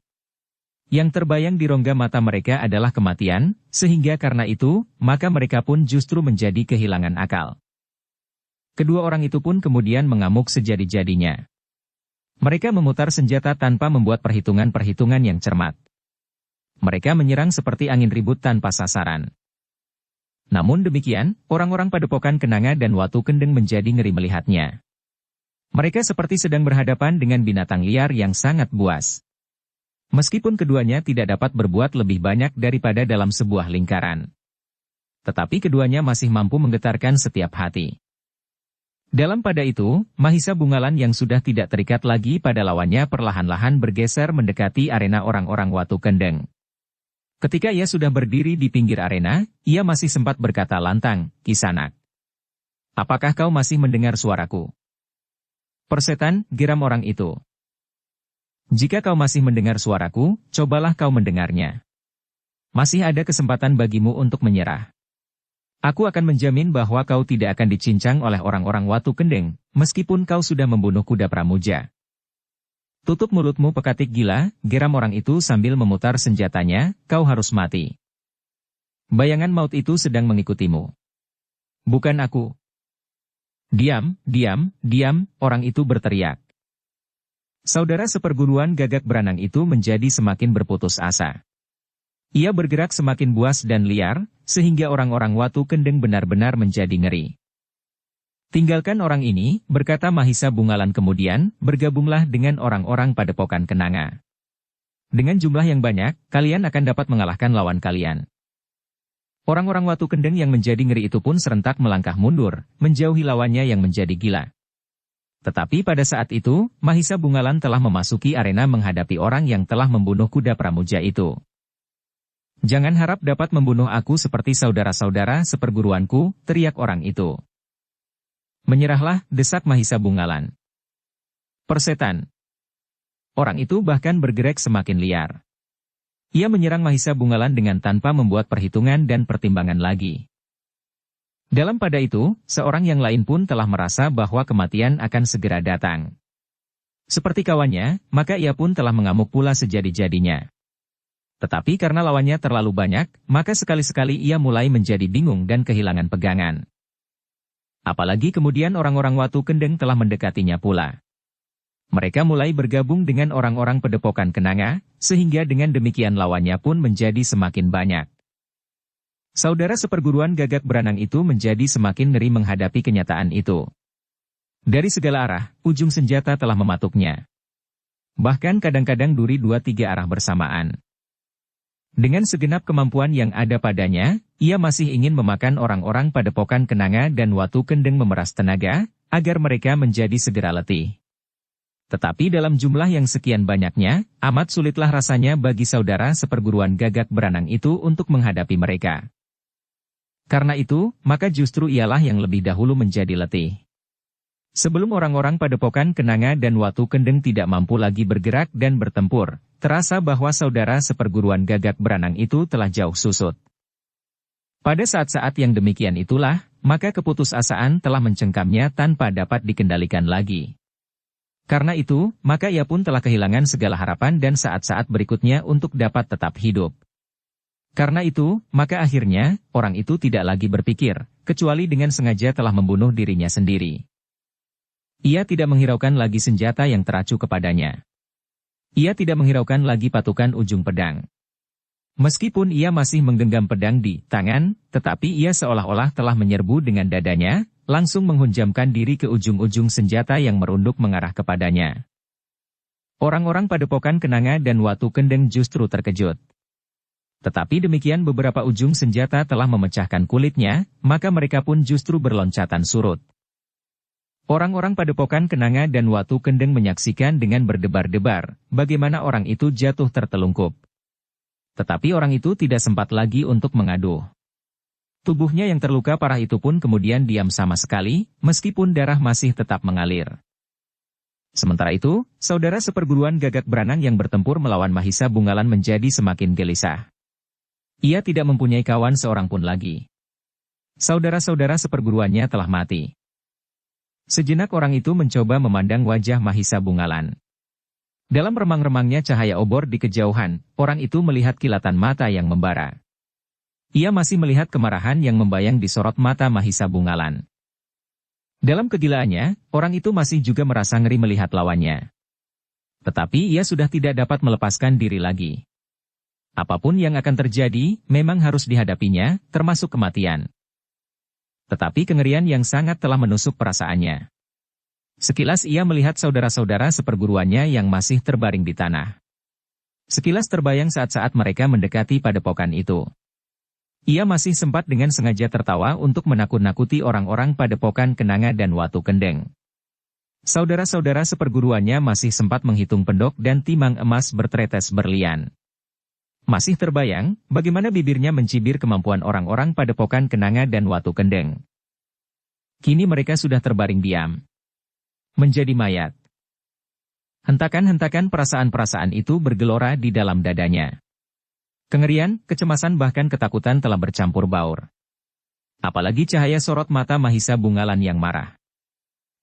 Yang terbayang di rongga mata mereka adalah kematian, sehingga karena itu, maka mereka pun justru menjadi kehilangan akal. Kedua orang itu pun kemudian mengamuk sejadi-jadinya. Mereka memutar senjata tanpa membuat perhitungan-perhitungan yang cermat. Mereka menyerang seperti angin ribut tanpa sasaran. Namun demikian, orang-orang padepokan Kenanga dan Watu Kendeng menjadi ngeri melihatnya. Mereka seperti sedang berhadapan dengan binatang liar yang sangat buas. Meskipun keduanya tidak dapat berbuat lebih banyak daripada dalam sebuah lingkaran. Tetapi keduanya masih mampu menggetarkan setiap hati. Dalam pada itu, Mahisa Bungalan yang sudah tidak terikat lagi pada lawannya perlahan-lahan bergeser mendekati arena orang-orang Watu Kendeng. Ketika ia sudah berdiri di pinggir arena, ia masih sempat berkata lantang, "Kisanak, apakah kau masih mendengar suaraku?" "Persetan," geram orang itu. "Jika kau masih mendengar suaraku, cobalah kau mendengarnya. Masih ada kesempatan bagimu untuk menyerah. Aku akan menjamin bahwa kau tidak akan dicincang oleh orang-orang Watu Kendeng, meskipun kau sudah membunuh kuda Pramuja." "Tutup mulutmu pekatik gila," geram orang itu sambil memutar senjatanya, "kau harus mati. Bayangan maut itu sedang mengikutimu. Bukan aku." "Diam, diam, diam," orang itu berteriak. Saudara seperguruan Gagak Branang itu menjadi semakin berputus asa. Ia bergerak semakin buas dan liar, sehingga orang-orang Watu Kendeng benar-benar menjadi ngeri. "Tinggalkan orang ini," berkata Mahisa Bungalan kemudian, "bergabunglah dengan orang-orang padepokan Kenanga. Dengan jumlah yang banyak, kalian akan dapat mengalahkan lawan kalian." Orang-orang Watu Kendeng yang menjadi ngeri itu pun serentak melangkah mundur, menjauhi lawannya yang menjadi gila. Tetapi pada saat itu, Mahisa Bungalan telah memasuki arena menghadapi orang yang telah membunuh kuda Pramuja itu. "Jangan harap dapat membunuh aku seperti saudara-saudara seperguruanku," teriak orang itu. "Menyerahlah," desak Mahisa Bungalan. "Persetan." Orang itu bahkan bergerak semakin liar. Ia menyerang Mahisa Bungalan dengan tanpa membuat perhitungan dan pertimbangan lagi. Dalam pada itu, seorang yang lain pun telah merasa bahwa kematian akan segera datang. Seperti kawannya, maka ia pun telah mengamuk pula sejadi-jadinya. Tetapi karena lawannya terlalu banyak, maka sekali-sekali ia mulai menjadi bingung dan kehilangan pegangan. Apalagi kemudian orang-orang Watu Kendeng telah mendekatinya pula. Mereka mulai bergabung dengan orang-orang padepokan Kenanga, sehingga dengan demikian lawannya pun menjadi semakin banyak. Saudara seperguruan Gagak Branang itu menjadi semakin ngeri menghadapi kenyataan itu. Dari segala arah, ujung senjata telah mematuknya. Bahkan kadang-kadang duri 2-3 arah bersamaan. Dengan segenap kemampuan yang ada padanya, ia masih ingin memakan orang-orang padepokan Kenanga dan Watu Kendeng memeras tenaga, agar mereka menjadi segera letih. Tetapi dalam jumlah yang sekian banyaknya, amat sulitlah rasanya bagi saudara seperguruan Gagak Branang itu untuk menghadapi mereka. Karena itu, maka justru ialah yang lebih dahulu menjadi letih. Sebelum orang-orang padepokan Kenanga dan Watu Kendeng tidak mampu lagi bergerak dan bertempur, terasa bahwa saudara seperguruan Gagak Branang itu telah jauh susut. Pada saat-saat yang demikian itulah, maka keputusasaan telah mencengkamnya tanpa dapat dikendalikan lagi. Karena itu, maka ia pun telah kehilangan segala harapan dan saat-saat berikutnya untuk dapat tetap hidup. Karena itu, maka akhirnya, orang itu tidak lagi berpikir, kecuali dengan sengaja telah membunuh dirinya sendiri. Ia tidak menghiraukan lagi senjata yang teracu kepadanya. Ia tidak menghiraukan lagi patukan ujung pedang. Meskipun ia masih menggenggam pedang di tangan, tetapi ia seolah-olah telah menyerbu dengan dadanya, langsung menghunjamkan diri ke ujung-ujung senjata yang merunduk mengarah kepadanya. Orang-orang Padepokan Kenanga dan Watu Kendeng justru terkejut. Tetapi demikian beberapa ujung senjata telah memecahkan kulitnya, maka mereka pun justru berloncatan surut. Orang-orang Padepokan Kenanga dan Watu Kendeng menyaksikan dengan berdebar-debar, bagaimana orang itu jatuh tertelungkup. Tetapi orang itu tidak sempat lagi untuk mengaduh. Tubuhnya yang terluka parah itu pun kemudian diam sama sekali, meskipun darah masih tetap mengalir. Sementara itu, saudara seperguruan Gagak Branang yang bertempur melawan Mahisa Bungalan menjadi semakin gelisah. Ia tidak mempunyai kawan seorang pun lagi. Saudara-saudara seperguruannya telah mati. Sejenak orang itu mencoba memandang wajah Mahisa Bungalan. Dalam remang-remangnya cahaya obor di kejauhan, orang itu melihat kilatan mata yang membara. Ia masih melihat kemarahan yang membayang di sorot mata Mahisa Bungalan. Dalam kegilaannya, orang itu masih juga merasa ngeri melihat lawannya. Tetapi ia sudah tidak dapat melepaskan diri lagi. Apapun yang akan terjadi, memang harus dihadapinya, termasuk kematian. Tetapi kengerian yang sangat telah menusuk perasaannya. Sekilas ia melihat saudara-saudara seperguruannya yang masih terbaring di tanah. Sekilas terbayang saat-saat mereka mendekati padepokan itu. Ia masih sempat dengan sengaja tertawa untuk menakut-nakuti orang-orang Padepokan Kenanga dan Watu Kendeng. Saudara-saudara seperguruannya masih sempat menghitung pendok dan timang emas bertetes berlian. Masih terbayang bagaimana bibirnya mencibir kemampuan orang-orang Padepokan Kenanga dan Watu Kendeng. Kini mereka sudah terbaring diam. Menjadi mayat. Hentakan-hentakan perasaan-perasaan itu bergelora di dalam dadanya. Kengerian, kecemasan bahkan ketakutan telah bercampur baur. Apalagi cahaya sorot mata Mahisa Bungalan yang marah.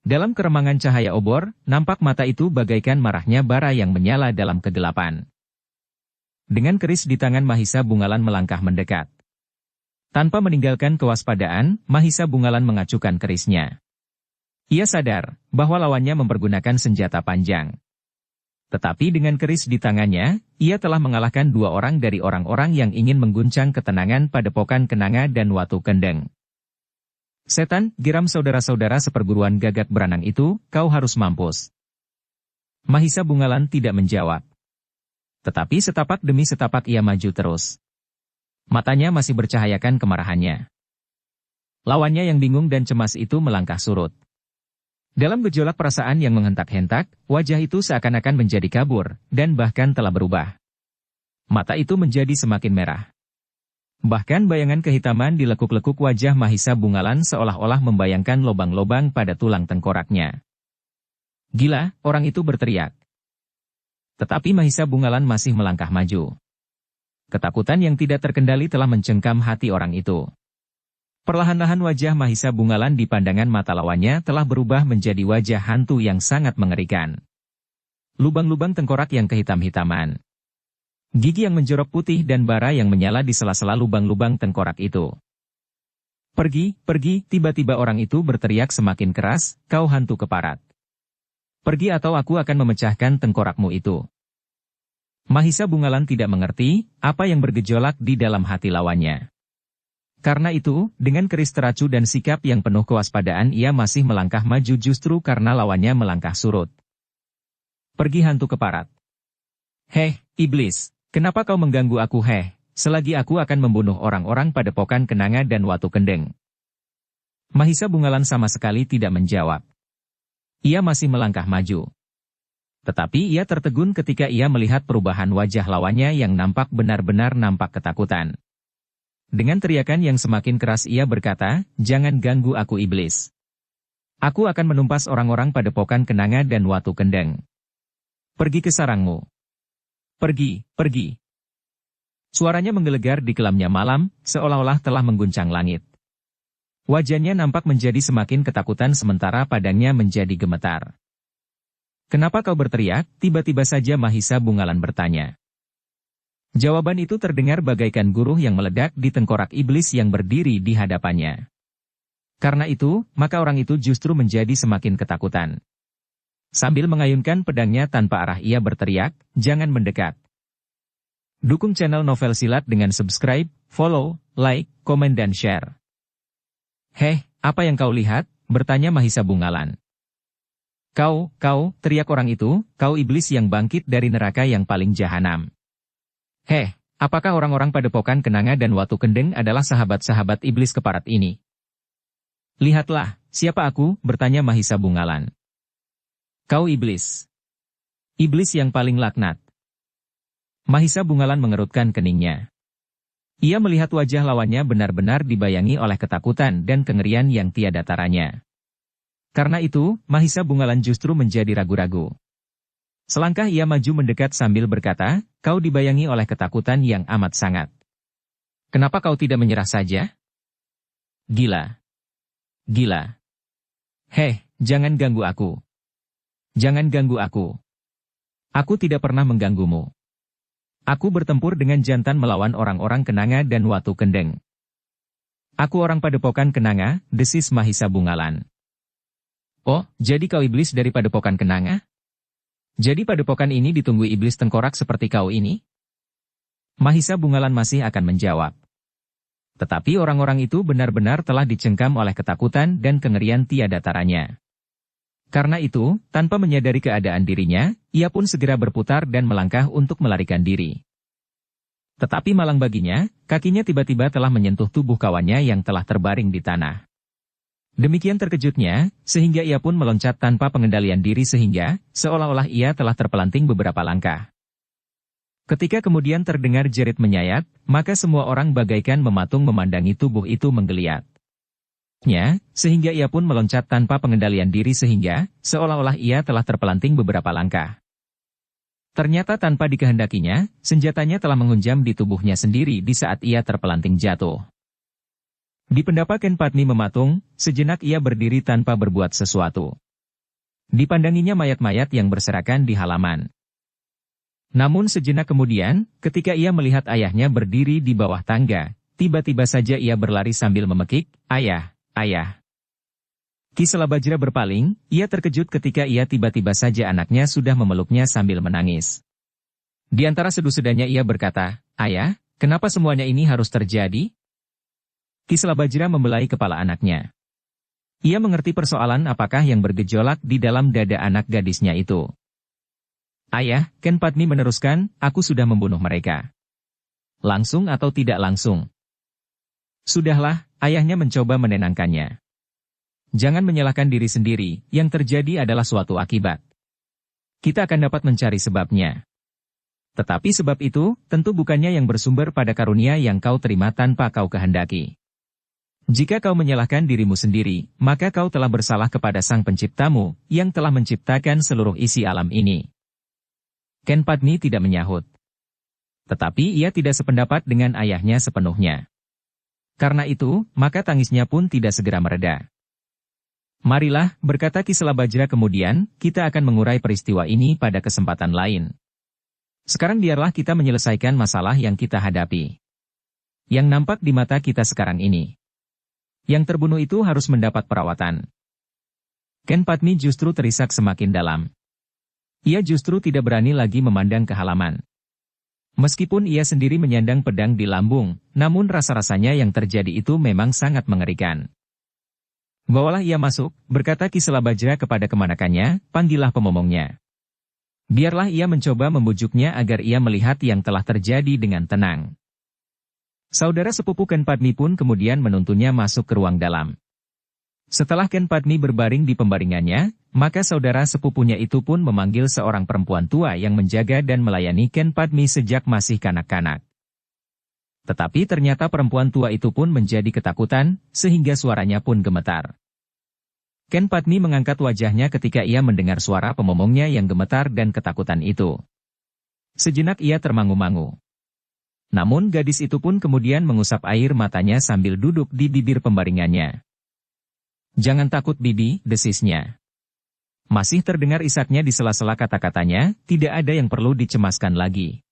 Dalam keremangan cahaya obor, nampak mata itu bagaikan marahnya bara yang menyala dalam kegelapan. Dengan keris di tangan Mahisa Bungalan melangkah mendekat. Tanpa meninggalkan kewaspadaan, Mahisa Bungalan mengacukan kerisnya. Ia sadar bahwa lawannya mempergunakan senjata panjang. Tetapi dengan keris di tangannya, ia telah mengalahkan dua orang dari orang-orang yang ingin mengguncang ketenangan Padepokan Kenanga dan Watu Kendeng. Setan, geram saudara-saudara seperguruan Gagak Branang itu, kau harus mampus. Mahisa Bungalan tidak menjawab. Tetapi setapak demi setapak ia maju terus. Matanya masih bercahayakan kemarahannya. Lawannya yang bingung dan cemas itu melangkah surut. Dalam gejolak perasaan yang menghentak-hentak, wajah itu seakan-akan menjadi kabur, dan bahkan telah berubah. Mata itu menjadi semakin merah. Bahkan bayangan kehitaman di lekuk-lekuk wajah Mahisa Bungalan seolah-olah membayangkan lobang-lobang pada tulang tengkoraknya. Gila, orang itu berteriak. Tetapi Mahisa Bungalan masih melangkah maju. Ketakutan yang tidak terkendali telah mencengkam hati orang itu. Perlahan-lahan wajah Mahisa Bungalan di pandangan mata lawannya telah berubah menjadi wajah hantu yang sangat mengerikan. Lubang-lubang tengkorak yang kehitam-hitaman. Gigi yang menjorok putih dan bara yang menyala di sela-sela lubang-lubang tengkorak itu. Pergi, pergi, tiba-tiba orang itu berteriak semakin keras, kau hantu keparat. Pergi atau aku akan memecahkan tengkorakmu itu. Mahisa Bungalan tidak mengerti apa yang bergejolak di dalam hati lawannya. Karena itu, dengan keris teracu dan sikap yang penuh kewaspadaan ia masih melangkah maju justru karena lawannya melangkah surut. Pergi hantu keparat. Heh, iblis, kenapa kau mengganggu aku selagi aku akan membunuh orang-orang Padepokan Kenanga dan Watu Kendeng. Mahisa Bungalan sama sekali tidak menjawab. Ia masih melangkah maju. Tetapi ia tertegun ketika ia melihat perubahan wajah lawannya yang nampak benar-benar nampak ketakutan. Dengan teriakan yang semakin keras ia berkata, jangan ganggu aku iblis. Aku akan menumpas orang-orang Padepokan Kenanga dan Watu Kendeng. Pergi ke sarangmu. Pergi, pergi. Suaranya menggelegar di kelamnya malam, seolah-olah telah mengguncang langit. Wajahnya nampak menjadi semakin ketakutan sementara padangnya menjadi gemetar. Kenapa kau berteriak? Tiba-tiba saja Mahisa Bungalan bertanya. Jawaban itu terdengar bagaikan guruh yang meledak di tengkorak iblis yang berdiri di hadapannya. Karena itu, maka orang itu justru menjadi semakin ketakutan. Sambil mengayunkan pedangnya tanpa arah ia berteriak, jangan mendekat. Dukung channel Novel Silat dengan subscribe, follow, like, komen dan share. Heh, apa yang kau lihat? Bertanya Mahisa Bungalan. Kau, teriak orang itu, kau iblis yang bangkit dari neraka yang paling jahanam. Heh, apakah orang-orang Padepokan Kenanga dan Watu Kendeng adalah sahabat-sahabat iblis keparat ini? Lihatlah, siapa aku? Bertanya Mahisa Bungalan. Kau iblis. Iblis yang paling laknat. Mahisa Bungalan mengerutkan keningnya. Ia melihat wajah lawannya benar-benar dibayangi oleh ketakutan dan kengerian yang tiada taranya. Karena itu, Mahisa Bungalan justru menjadi ragu-ragu. Selangkah ia maju mendekat sambil berkata, kau dibayangi oleh ketakutan yang amat sangat. Kenapa kau tidak menyerah saja? Gila. Gila. Heh, jangan ganggu aku. Jangan ganggu aku. Aku tidak pernah mengganggumu. Aku bertempur dengan jantan melawan orang-orang Kenanga dan Watu Kendeng. Aku orang Padepokan Kenanga, desis Mahisa Bungalan. Oh, jadi kau iblis dari Padepokan Kenanga? Jadi padepokan ini ditunggu iblis tengkorak seperti kau ini? Mahisa Bungalan masih akan menjawab. Tetapi orang-orang itu benar-benar telah dicengkam oleh ketakutan dan kengerian tiada taranya. Karena itu, tanpa menyadari keadaan dirinya, ia pun segera berputar dan melangkah untuk melarikan diri. Tetapi malang baginya, kakinya tiba-tiba telah menyentuh tubuh kawannya yang telah terbaring di tanah. Demikian terkejutnya, sehingga ia pun meloncat tanpa pengendalian diri sehingga, seolah-olah ia telah terpelanting beberapa langkah. Ketika kemudian terdengar jerit menyayat, maka semua orang bagaikan mematung memandangi tubuh itu menggeliat. Sehingga ia pun meloncat tanpa pengendalian diri sehingga, seolah-olah ia telah terpelanting beberapa langkah. Ternyata tanpa dikehendakinya, senjatanya telah menghunjam di tubuhnya sendiri di saat ia terpelanting jatuh. Di pendapa Ken Padmi mematung, sejenak ia berdiri tanpa berbuat sesuatu. Dipandanginya mayat-mayat yang berserakan di halaman. Namun sejenak kemudian, ketika ia melihat ayahnya berdiri di bawah tangga, tiba-tiba saja ia berlari sambil memekik, "Ayah! Ayah!" Ki Selabajra berpaling, ia terkejut ketika ia tiba-tiba saja anaknya sudah memeluknya sambil menangis. Di antara sedu-sedanya ia berkata, "Ayah, kenapa semuanya ini harus terjadi?" Ki Selabajra membelai kepala anaknya. Ia mengerti persoalan apakah yang bergejolak di dalam dada anak gadisnya itu. "Ayah," Ken Padmi meneruskan, "aku sudah membunuh mereka." "Langsung atau tidak langsung?" "Sudahlah," ayahnya mencoba menenangkannya. "Jangan menyalahkan diri sendiri, yang terjadi adalah suatu akibat. Kita akan dapat mencari sebabnya. Tetapi sebab itu, tentu bukannya yang bersumber pada karunia yang kau terima tanpa kau kehendaki. Jika kau menyalahkan dirimu sendiri, maka kau telah bersalah kepada Sang Penciptamu, yang telah menciptakan seluruh isi alam ini." Ken Padmi tidak menyahut. Tetapi ia tidak sependapat dengan ayahnya sepenuhnya. Karena itu, maka tangisnya pun tidak segera mereda. "Marilah," berkata Ki Selabajra kemudian, "kita akan mengurai peristiwa ini pada kesempatan lain. Sekarang biarlah kita menyelesaikan masalah yang kita hadapi. Yang nampak di mata kita sekarang ini. Yang terbunuh itu harus mendapat perawatan." Ken Padmi justru terisak semakin dalam. Ia justru tidak berani lagi memandang ke halaman. Meskipun ia sendiri menyandang pedang di lambung, namun rasa-rasanya yang terjadi itu memang sangat mengerikan. "Bawalah ia masuk," berkata Ki Selabajra kepada kemanakannya, "panggillah pemomongnya. Biarlah ia mencoba membujuknya agar ia melihat yang telah terjadi dengan tenang." Saudara sepupu Ken Padmi pun kemudian menuntunnya masuk ke ruang dalam. Setelah Ken Padmi berbaring di pembaringannya, maka saudara sepupunya itu pun memanggil seorang perempuan tua yang menjaga dan melayani Ken Padmi sejak masih kanak-kanak. Tetapi ternyata perempuan tua itu pun menjadi ketakutan, sehingga suaranya pun gemetar. Ken Padmi mengangkat wajahnya ketika ia mendengar suara pemomongnya yang gemetar dan ketakutan itu. Sejenak ia termangu-mangu. Namun gadis itu pun kemudian mengusap air matanya sambil duduk di bibir pembaringannya. "Jangan takut Bibi," desisnya. Masih terdengar isaknya di sela-sela kata-katanya, "tidak ada yang perlu dicemaskan lagi."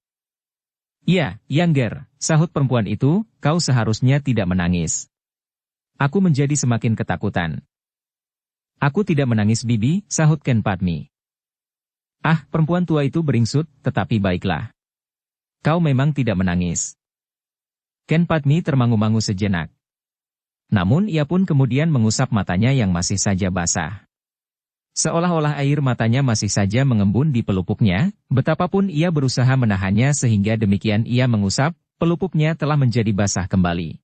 "Ya, Yangger," sahut perempuan itu, "kau seharusnya tidak menangis." "Aku menjadi semakin ketakutan." "Aku tidak menangis Bibi," sahut Ken Padmi. Perempuan tua itu beringsut, "tetapi baiklah. Kau memang tidak menangis. Ken Padmi termangu-mangu sejenak. Namun ia pun kemudian mengusap matanya yang masih saja basah. Seolah-olah air matanya masih saja mengembun di pelupuknya, betapapun ia berusaha menahannya sehingga demikian ia mengusap, pelupuknya telah menjadi basah kembali.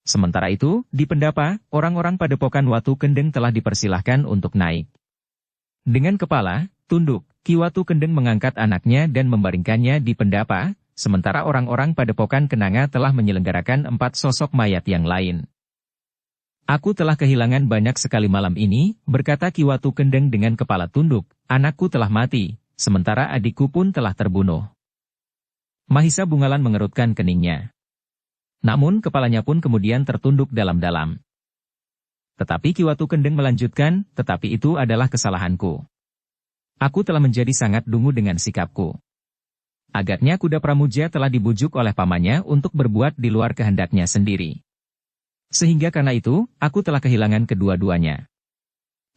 Sementara itu, di Pendapa, orang-orang padepokan Watu Kendeng telah dipersilahkan untuk naik. Dengan kepala tunduk, Ki Watu Kendeng mengangkat anaknya dan membaringkannya di Pendapa, sementara orang-orang padepokan Kenanga telah menyelenggarakan 4 sosok mayat yang lain. Aku telah kehilangan banyak sekali malam ini, berkata Ki Watu Kendeng dengan kepala tunduk, anakku telah mati, sementara adikku pun telah terbunuh. Mahisa Bungalan mengerutkan keningnya. Namun kepalanya pun kemudian tertunduk dalam-dalam. Tetapi Ki Watu Kendeng melanjutkan, tetapi itu adalah kesalahanku. Aku telah menjadi sangat dungu dengan sikapku. Agaknya kuda Pramuja telah dibujuk oleh pamannya untuk berbuat di luar kehendaknya sendiri. Sehingga karena itu, aku telah kehilangan kedua-duanya.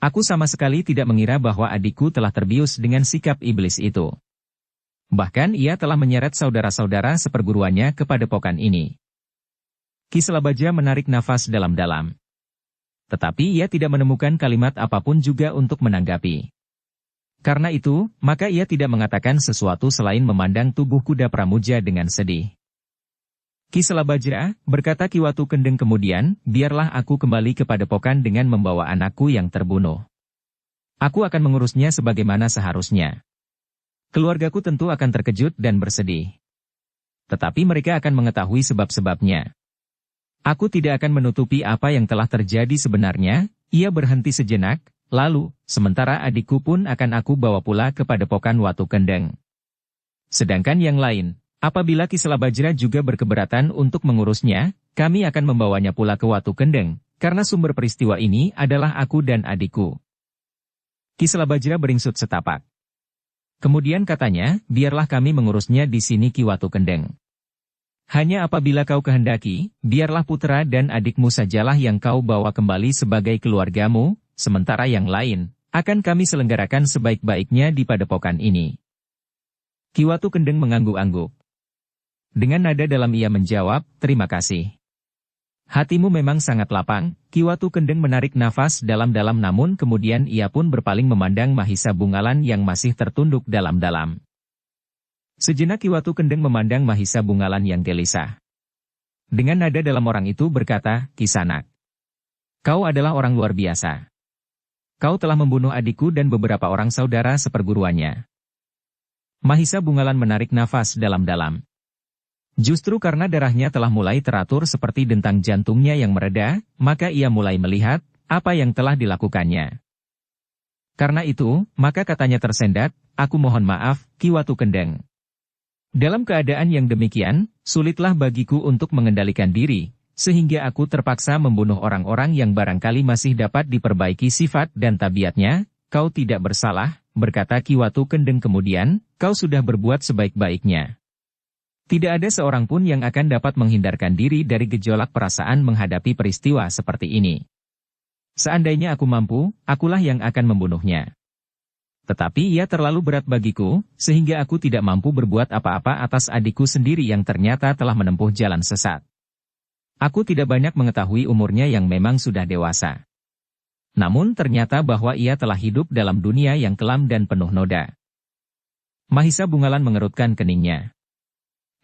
Aku sama sekali tidak mengira bahwa adikku telah terbius dengan sikap iblis itu. Bahkan ia telah menyeret saudara-saudara seperguruannya ke padepokan ini. Ki Selabaja menarik nafas dalam-dalam. Tetapi ia tidak menemukan kalimat apapun juga untuk menanggapi. Karena itu, maka ia tidak mengatakan sesuatu selain memandang tubuh kuda Pramuja dengan sedih. Ki Selabaja, berkata Ki Watu Kendeng kemudian, biarlah aku kembali ke padepokan dengan membawa anakku yang terbunuh. Aku akan mengurusnya sebagaimana seharusnya. Keluargaku tentu akan terkejut dan bersedih. Tetapi mereka akan mengetahui sebab-sebabnya. Aku tidak akan menutupi apa yang telah terjadi sebenarnya. Ia berhenti sejenak, lalu, sementara adikku pun akan aku bawa pula ke padepokan Watu Kendeng. Sedangkan yang lain, apabila Ki Selabajra juga berkeberatan untuk mengurusnya, kami akan membawanya pula ke Watu Kendeng, karena sumber peristiwa ini adalah aku dan adikku. Ki Selabajra beringsut setapak. Kemudian katanya, biarlah kami mengurusnya di sini Ki Watu Kendeng. Hanya apabila kau kehendaki, biarlah putra dan adikmu sajalah yang kau bawa kembali sebagai keluargamu, sementara yang lain, akan kami selenggarakan sebaik-baiknya di padepokan ini. Ki Watu Kendeng mengangguk-angguk. Dengan nada dalam ia menjawab, terima kasih. Hatimu memang sangat lapang. Ki Watu Kendeng menarik nafas dalam-dalam namun kemudian ia pun berpaling memandang Mahisa Bungalan yang masih tertunduk dalam-dalam. Sejenak Ki Watu Kendeng memandang Mahisa Bungalan yang gelisah. Dengan nada dalam orang itu berkata, Kisanak. Kau adalah orang luar biasa. Kau telah membunuh adikku dan beberapa orang saudara seperguruannya. Mahisa Bungalan menarik nafas dalam-dalam. Justru karena darahnya telah mulai teratur seperti dentang jantungnya yang mereda, maka ia mulai melihat apa yang telah dilakukannya. Karena itu, maka katanya tersendat, aku mohon maaf, Ki Watu Kendeng. Dalam keadaan yang demikian, sulitlah bagiku untuk mengendalikan diri, sehingga aku terpaksa membunuh orang-orang yang barangkali masih dapat diperbaiki sifat dan tabiatnya. Kau tidak bersalah, berkata Ki Watu Kendeng kemudian, kau sudah berbuat sebaik-baiknya. Tidak ada seorang pun yang akan dapat menghindarkan diri dari gejolak perasaan menghadapi peristiwa seperti ini. Seandainya aku mampu, akulah yang akan membunuhnya. Tetapi ia terlalu berat bagiku, sehingga aku tidak mampu berbuat apa-apa atas adikku sendiri yang ternyata telah menempuh jalan sesat. Aku tidak banyak mengetahui umurnya yang memang sudah dewasa. Namun ternyata bahwa ia telah hidup dalam dunia yang kelam dan penuh noda. Mahisa Bungalan mengerutkan keningnya.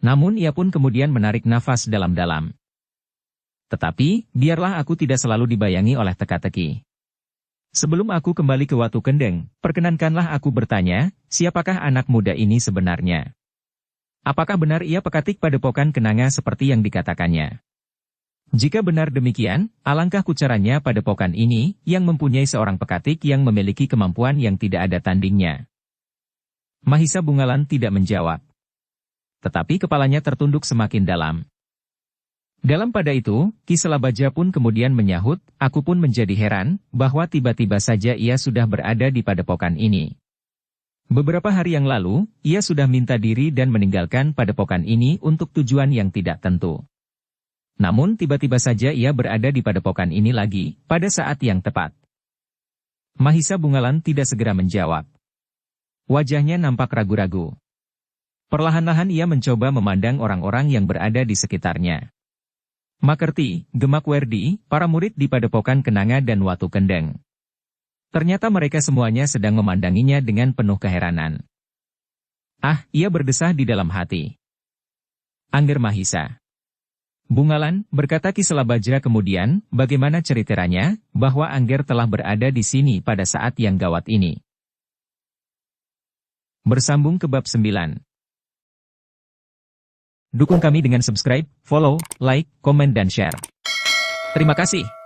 Namun ia pun kemudian menarik nafas dalam-dalam. Tetapi, biarlah aku tidak selalu dibayangi oleh teka-teki. Sebelum aku kembali ke Watu Kendeng, perkenankanlah aku bertanya, siapakah anak muda ini sebenarnya? Apakah benar ia pekatik padepokan Kenanga seperti yang dikatakannya? Jika benar demikian, alangkah kucaranya padepokan ini, yang mempunyai seorang pekatik yang memiliki kemampuan yang tidak ada tandingnya. Mahisa Bungalan tidak menjawab. Tetapi kepalanya tertunduk semakin dalam. Dalam pada itu, Ki Selabaja pun kemudian menyahut, aku pun menjadi heran, bahwa tiba-tiba saja ia sudah berada di padepokan ini. Beberapa hari yang lalu, ia sudah minta diri dan meninggalkan padepokan ini untuk tujuan yang tidak tentu. Namun tiba-tiba saja ia berada di padepokan ini lagi, pada saat yang tepat. Mahisa Bungalan tidak segera menjawab. Wajahnya nampak ragu-ragu. Perlahan-lahan ia mencoba memandang orang-orang yang berada di sekitarnya. Makerti, Gemak Werdi, para murid di Padepokan Kenanga dan Watu Kendeng. Ternyata mereka semuanya sedang memandanginya dengan penuh keheranan. Ah, ia berdesah di dalam hati. Angger Mahisa. Bungalan, berkata Ki Selabajra kemudian, bagaimana ceritanya, bahwa Angger telah berada di sini pada saat yang gawat ini. Bersambung ke bab 9. Dukung kami dengan subscribe, follow, like, komen dan share. Terima kasih.